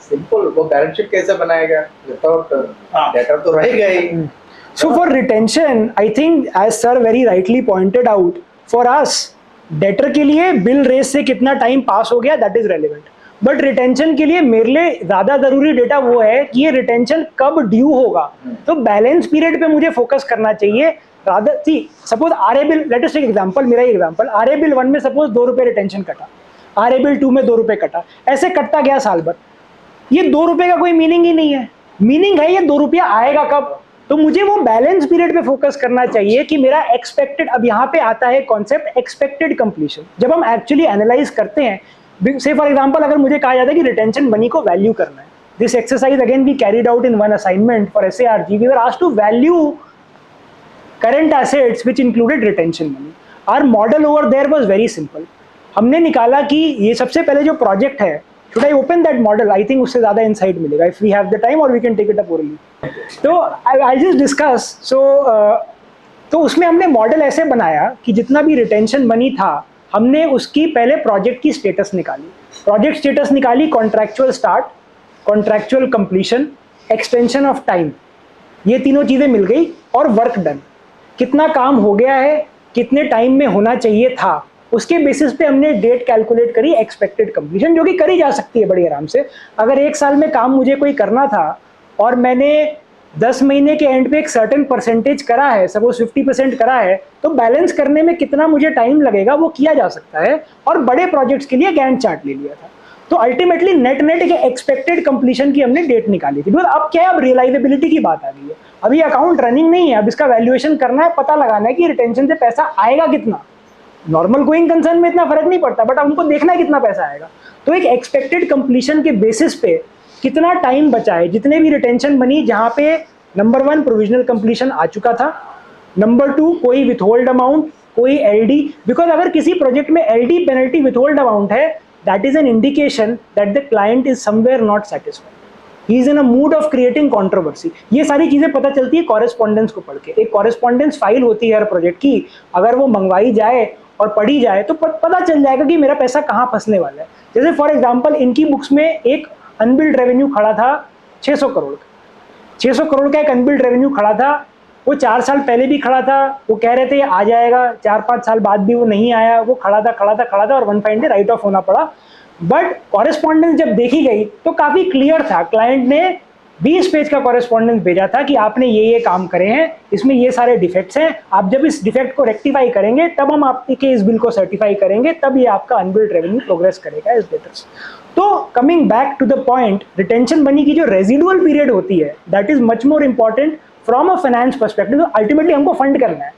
सिंपल, वो बैलेंस शीट कैसे बनाएगा? विदाउट डेटा तो रहेगा ही. So for retention, I think as sir very rightly pointed out, for us debtor के लिए bill raise से कितना टाइम पास हो गया, that is relevant. But retention के लिए मेरे लिए ज्यादा जरूरी डेटा वो है कि ये रिटेंशन कब ड्यू होगा. तो बैलेंस पीरियड पे मुझे फोकस करना चाहिए rather see suppose RA bill, let us take example, मेरा ही एग्जांपल, RA बिल 1 में सपोज 2 रुपए रिटेंशन कटा, RA बिल 2 में 2 रुपए कटा, ऐसे कटता गया साल भर। ये 2 रुपए का कोई मीनिंग ही नहीं है। मीनिंग है ये 2 रुपया आएगा कब? तो मुझे वो बैलेंस पीरियड पे फोकस करना चाहिए कि मेरा एक्सपेक्टेड, अब यहाँ पे आता है कॉन्सेप्ट एक्सपेक्टेड कंप्लीशन। जब हम एक्चुअली एनालाइज करते हैं, से फॉर एग्जांपल अगर मुझे कहा जाता है कि रिटेंशन मनी को वैल्यू करना है, this exercise again we carried out in one assignment for SARG, we were asked to value current assets which included retention money. Our model over there was very simple. हमने निकाला कि ये सबसे पहले जो प्रोजेक्ट है, should I open that model? I think उससे ज़्यादा insight मिलेगा if we have the time, or we can take it up orally. तो I'll just discuss. So तो उसमें हमने मॉडल ऐसे बनाया कि जितना भी रिटेंशन मनी था, हमने उसकी पहले प्रोजेक्ट की स्टेटस निकाली। प्रोजेक्ट स्टेटस निकाली, contractual start, contractual completion, extension of time, ये तीनों चीज़ें मिल गई, और वर्क डन, कितना काम हो गया है, कितने टाइम में होना चाहिए था, उसके बेसिस पे हमने डेट कैलकुलेट करी एक्सपेक्टेड कंप्लीशन, जो कि करी जा सकती है बड़ी आराम से। अगर 1 साल में काम मुझे कोई करना था और मैंने 10 महीने के एंड पे एक सर्टेन परसेंटेज करा है, सपोज 50% करा है, तो बैलेंस करने में कितना मुझे टाइम लगेगा वो किया जा सकता है। और बड़े प्रोजेक्ट्स के लिए गैंट चार्ट ले लिया था। तो अल्टीमेटली नेट एक एक्सपेक्टेड कंप्लीशन की हमने डेट निकाली थी। अब क्या है, अब रियलाइजेबिलिटी की बात आ गई है। अभी अकाउंट रनिंग नहीं है, अब इसका वैल्यूएशन करना है, पता लगाना है कि रिटेंशन से पैसा आएगा कितना। नॉर्मल गोइंग कंसर्न में इतना फर्क नहीं पड़ता, बट हमको देखना है कितना पैसा आएगा। तो एक एक्सपेक्टेड कंप्लीशन के बेसिस पे कितना टाइम बचा है, जितने भी रिटेंशन मनी जहां पे नंबर 1 प्रोविजनल कंप्लीशन आ चुका था, नंबर 2 कोई विथहोल्ड अमाउंट, कोई LD, बिकॉज अगर किसी प्रोजेक्ट में LD पेनल्टी विथहोल्ड अमाउंट है, that is an indication that the client is somewhere not satisfied, he is in a mood off creating controversy. ये सारी चीजें पता चलती है कॉरेस्पॉन्डेंस को पढ़ के। एक कॉरेस्पॉन्डेंस फाइल होती है हर प्रोजेक्ट की, अगर वो मंगवाई जाए और पढ़ी जाए तो पता चल जाएगा कि मेरा पैसा कहाँ फंसने वाला है। जैसे फॉर एग्जांपल इनकी बुक्स में एक अनबिल्ड रेवेन्यू खड़ा था 600 करोड़ का। 600 करोड़ का एक अनबिल्ड रेवेन्यू खड़ा था, वो 4 साल पहले भी खड़ा था, वो कह रहे थे आ जाएगा, 4-5 साल बाद भी वो नहीं आया, वो खड़ा था और one fine day right of होना पड़ा। बट कॉरेस्पॉन्डेंस जब देखी गई तो काफ़ी क्लियर था, क्लाइंट ने 20 पेज का कॉरेस्पॉन्डेंस भेजा था कि आपने ये काम करे हैं, इसमें ये सारे डिफेक्ट्स हैं, आप जब इस डिफेक्ट को रेक्टिफाई करेंगे तब हम आपके इस बिल को सर्टिफाई करेंगे, तब ये आपका अनबिल्ड रेवेन्यू प्रोग्रेस करेगा इस डेटर्स। तो coming back to the point, retention money की जो रेजिडुअल पीरियड होती है, that is much more important from a finance perspective. Ultimately हमको फंड करना है।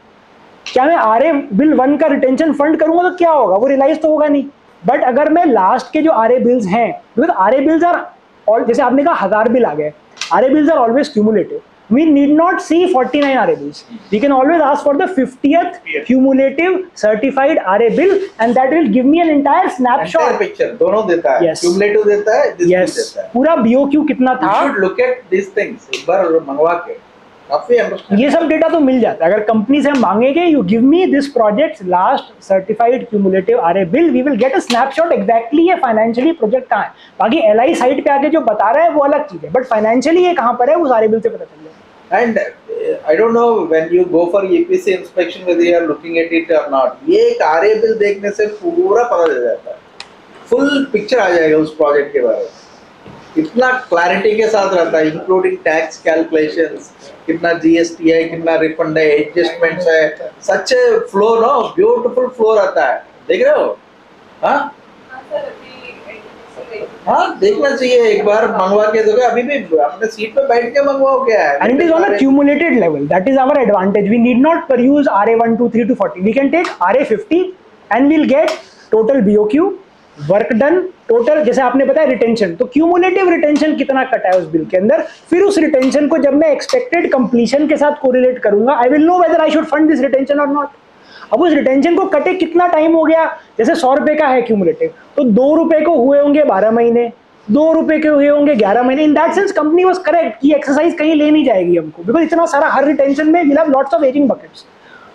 क्या मैं RA बिल 1 का रिटेंशन फंड करूंगा तो क्या होगा, वो रियलाइज तो होगा नहीं। बट अगर मैं लास्ट के जो RA बिल्स हैं, बिकॉज RA बिल्स आर, और जैसे आपने कहा 1000 बिल आ गए, RA bills are always cumulative. We need not see 49 RA bills. We can always ask for the 50th cumulative certified RA bill, and that will give me an entire snapshot. Entire picture, दोनों देता है, Yes. cumulative देता है, this Yes. भी देता है। पूरा BOQ कितना था, You should look at these things, एक बार मंगवा के काफी understand। ये सब डेटा तो मिल जाता है। अगर कंपनी से हम मांगेंगे you give me this project last certified cumulative RA bill, we will get a snapshot exactly ये फाइनेंशियली प्रोजेक्ट कहाँ है। बाकी LI साइट पे आके जो बता रहा है वो अलग चीज है, बट फाइनेंशियली ये कहाँ पर है उस RA बिल से पता चल जाएगा। And I don't know when you go for EPC inspection whether you are looking at it or not, ये एक RA बिल देखने से पूरा पता चल जाता है, फुल पिक्चर आ जाएगा उस प्रोजेक्ट के बारे में। इतना क्लैरिटी के साथ रहता है, इंक्लूडिंग टैक्स कैलकुलेशंस, कितना GST है, कितना रिफंड है, एडजस्टमेंट्स है, सच फ्लो नो, ब्यूटीफुल फ्लो रहता है। देख रहे हो? हाँ हाँ, देखना चाहिए, एक बार मंगवा के देखो। अभी भी अपने सीट पे बैठ के मंगवाओ, क्या है। And it is on a cumulated level. That is our advantage. We need not peruse RA 1, 2, 3 to 40. We can take RA 50 and we'll get total BOQ, work done, total जैसे आपने बताया रिटेंशन, तो cumulative retention कितना कटा है उस bill के अंदर। फिर उस रिटेंशन को जब मैं एक्सपेक्टेड कंप्लीशन के साथ कोरिलेट करूंगा, I will know whether I should fund this retention और नॉट। अब उस रिटेंशन को कटे कितना टाइम हो गया, जैसे 100 रुपए का है क्यूमुलेटिव, तो 2 रुपए को हुए होंगे 12 महीने, 2 रुपए के हुए होंगे 11 महीने। In that sense company was correct कि एक्सरसाइज कहीं ले नहीं जाएगी हमको, बिकॉज इतना सारा हर रिटेंशन में will have lots of ageing buckets.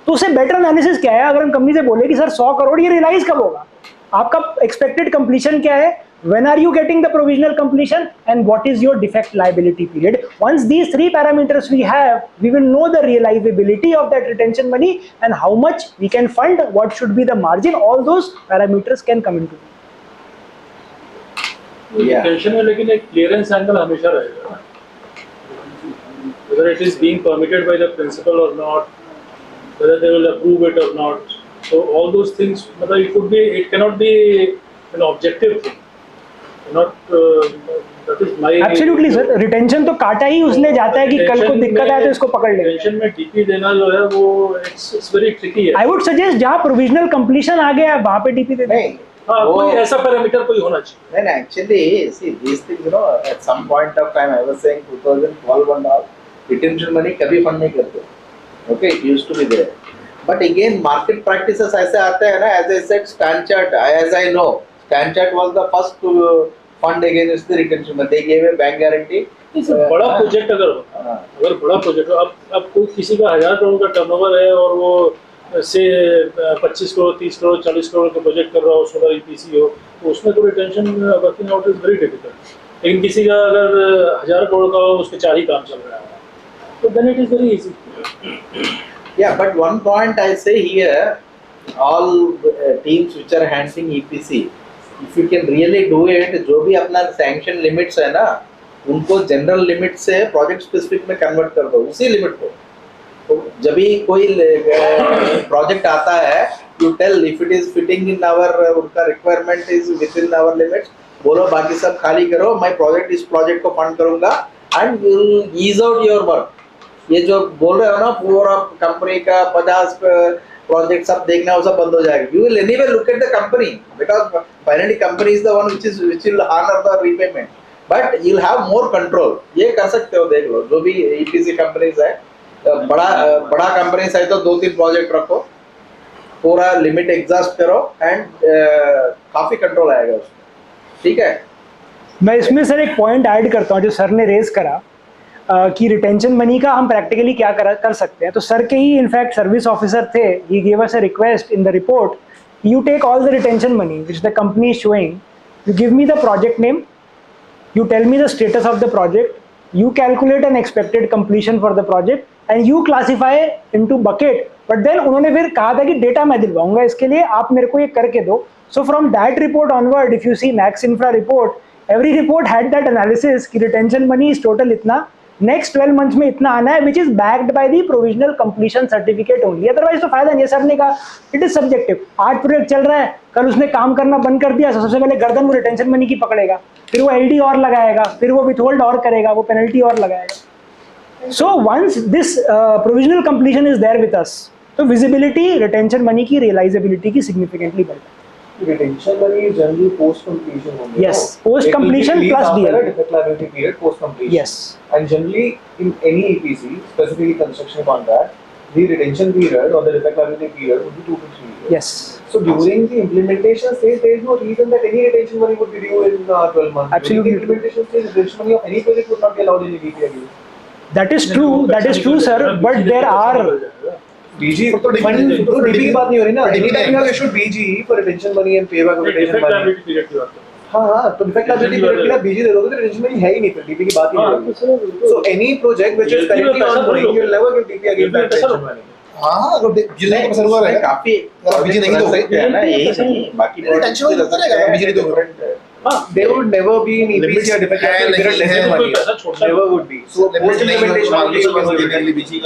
तो उससे बेटर एनालिसिस क्या है, अगर हम कंपनी से बोले कि सर 100 करोड़ ये रियलाइज कब होगा, आपका एक्सपेक्टेड कंप्लीशन क्या है, when are you getting the provisional completion, and what is your defect liability period. Once these 3 parameters we have, we will know the realizability of that retention money and how much we can fund, what should be the margin, all those parameters can come into Yeah. Tension में लेकिन एक clearance angle हमेशा रहेगा ना, whether it is being permitted by the principal or not, whether they will approve it or not. So all those things, it cannot be an objective thing. That is my. Absolutely sir, retention तो काटा ही उसने जाता है कि कल को दिक्कत आए तो इसको पकड़ ले। टेंशन में डीपी देना जो है वो इट्स वेरी ट्रिकी है। आई वुड सजेस्ट जहाँ प्रोविजनल कंप्लीशन आ गया वहाँ पे डीपी दे दें। नहीं हाँ, कोई ऐसा पैरामीटर कोई होना चाहिए। नहीं actually see this thing at some point of time I was saying 2012 and all retention money कभी फंड नहीं करते। Okay it used to be there but again market practices ऐसे आते हैं ना as I said StanChart as I know StanChart was the first to fund against the retention they give a bank guarantee. बड़ा project अगर होता है, अगर बड़ा प्रोजेक्ट हो, अब कोई किसी का 1000 करोड़ का टर्नओवर है और वो से 25 करोड़ 30 करोड़ 40 करोड़ का प्रोजेक्ट कर रहा हो, सोलर ईपीसी हो, तो उसमें तो retention working out is very difficult. लेकिन किसी का अगर 1000 करोड़ का हो, उसके 4 ही काम चल रहा है, तो then it is very easy. Yeah, but one point I say here, all teams which are handling EPC, if you can really do it, जो भी अपना sanction limits है ना, उनको general limit से project specific में convert कर दो, उसी limit को। तो जब भी कोई project आता है, you tell if it is fitting in our उनका requirement is within our limits, बोलो बाकी सब खाली करो, मैं project इस project को fund करूँगा and you will ease out your work। ये जो बोल रहे हो ना पूरा कंपनी का 50 प्रोजेक्ट सब देखना वो सब बंद हो जाएगा। You will anyway look at the company because finally company is the one which will honour the repayment but you will have more control. ये कर सकते हो, देख लो जो भी ईपीसी कंपनीज है, बड़ा कंपनीज है तो 2-3 प्रोजेक्ट रखो, पूरा लिमिट एग्जॉस्ट करो एंड काफी कंट्रोल आएगा उसमें। ठीक है, मैं इसमें सर एक पॉइंट ऐड करता हूँ जो सर ने रेज करा कि रिटेंशन मनी का हम प्रैक्टिकली क्या कर सकते हैं। तो सर के ही इनफैक्ट सर्विस ऑफिसर थे, he gave us a request in the report, you take all the retention money which the company is showing, you give me the project name, you tell me the status of the project, you calculate an expected completion for the project and you classify into bucket। but then उन्होंने फिर कहा था कि data मैं दिलवाऊंगा, इसके लिए आप मेरे को ये करके दो। so from that report onward, if you see Max Infra report, every report had that analysis कि retention money is total इतना, next 12 months में इतना आना है, which is backed by the provisional completion certificate only। otherwise तो फायदा नहीं है। सर ने कहा it is subjective, आज प्रोजेक्ट चल रहा है, कल उसने काम करना बंद कर दिया, सबसे पहले गर्दन वो रिटेंशन मनी की पकड़ेगा, फिर वो एलडी और लगाएगा, फिर वो विथहोल्ड और करेगा, वो पेनल्टी और लगाएगा। So once this provisional completion is there with us, तो विजिबिलिटी रिटेंशन मनी की रियलाइजेबिलिटी की सिग्निफिकेंटली बढ़ती है। Retention money is generally post completion only. Yes, post completion plus DL. Defect liability period post completion. Yes. And generally in any EPC, specifically construction contract, the retention period or the defect liability period would be 2 to 3 years. Yes. So during the implementation stage, there is no reason that any retention money would be due in 12 months. Absolutely. During the implementation stage, retention money of any project would not be allowed in the DP again. That is true. That is true, sir. But there are BG तो DP की बात नहीं हो रही ना। Any time you have issued BG for retention money and payback of retention defect money. Liability period की बात कर हाँ तो डिफेक्ट लायबिलिटी पीरियड के लिए BG दे दोगे तो retention money है ही नहीं, फिर DP की बात ही नहीं होगी। So any project which is currently ongoing, you will never give DP again back retention money. हाँ तो जिले का पैसा हुआ है काफी बीजी नहीं तो project है ना, यही नहीं, बाकी टेंशन वाली होता रहेगा बीजी नहीं तो They would never be in EPC or defect liability period less than 1 year. Never would be. So post implementation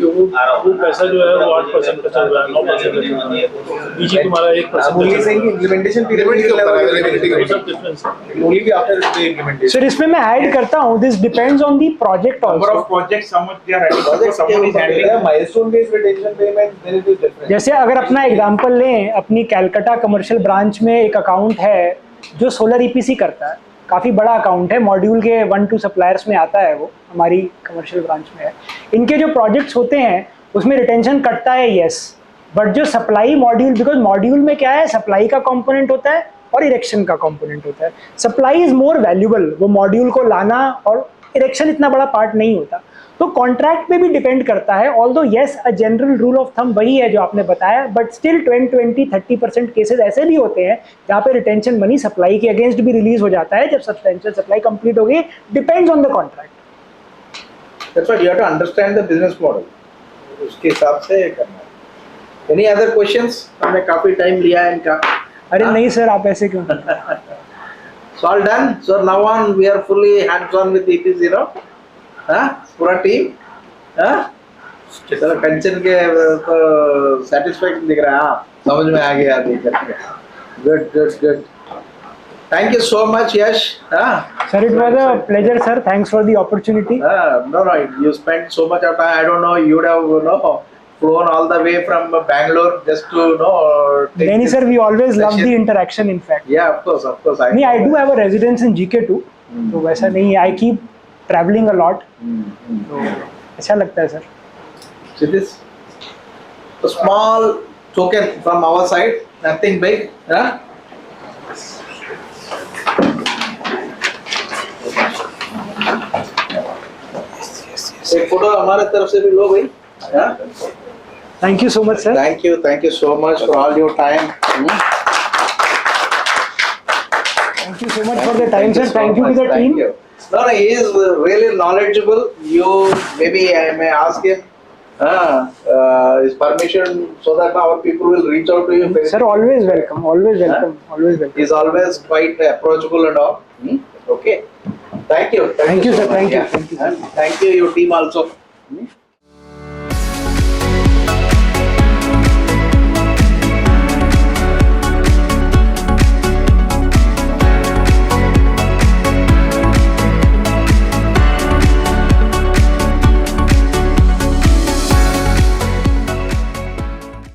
वो पैसा जो है वो 8% का चल रहा है, 9% बीजी तुम्हारा 1%। only saying implementation period will never have availability. सब डिफरेंस है। It will only be after the implementation. Sir इसमें मैं ऐड करता हूँ, this depends on the project Number also. of projects, how much they are handling, someone is handling. Milestone based retention payment, then it is different. जैसे अगर अपना example लें, अपनी Calcutta commercial branch में एक अकाउंट है जो सोलर ईपीसी करता है, काफ़ी बड़ा अकाउंट है, मॉड्यूल के 1-2 सप्लायर्स में आता है, वो हमारी कमर्शियल ब्रांच में है। इनके जो प्रोजेक्ट्स होते हैं उसमें रिटेंशन कटता है, यस, बट जो सप्लाई मॉड्यूल, बिकॉज मॉड्यूल में क्या है, सप्लाई का कंपोनेंट होता है और इरेक्शन का कंपोनेंट होता है। सप्लाई इज मोर वैल्यूबल, वो मॉड्यूल को लाना, और इरेक्शन इतना बड़ा पार्ट नहीं होता। तो कॉन्ट्रैक्ट पे भी डिपेंड करता है, although yes a general rule of thumb वही है जो आपने बताया, बट स्टिल 20-30% केसेस ऐसे भी होते हैं जहाँ पे रिटेंशन मनी सप्लाई के अगेंस्ट भी रिलीज हो जाता है जब सब्सटेंशियल सप्लाई कंप्लीट हो गई। Depends on the contract. That's what you have to understand the business model, उसके हिसाब से करना है। Any other questions? हमने काफी टाइम लिया है इनका। अरे नहीं सर, आप ऐसे क्यों? So all done. So now on we are fully hands on with EPC, you know? हाँ, पूरा टीम, हाँ, चलो पेंशन के तो सेटिस्फेक्शन दिख रहा है, हाँ, समझ में आ गया अभी करके. Good, good, good. Thank you so much, Yash. Sir, it was a pleasure, sir. Thanks for the opportunity. No, you spent so much of time. I don't know, you would have, flown all the way from Bangalore just to, take Danny, this sir, we always love session. the interaction, in fact. Yeah, of course. नहीं, I do have a residence in GK too. तो वैसा नहीं, I keep traveling a lot. तो अच्छा लगता है, sir. See this? A small token from our side, nothing big. एक photo हमारे तरफ से भी लो भाई. Thank you so much, sir. Thank you so much for all your time. Thank you so much for the time, sir. Thank you to the team. No, he is really knowledgeable. Maybe I may ask him his permission so that our people will reach out to you. Sir, always welcome. Always welcome. Always welcome. He's always quite approachable and all. Okay. Thank you. Thank you, so sir. much. Thank you. Yeah. Thank you. And thank you, your team also.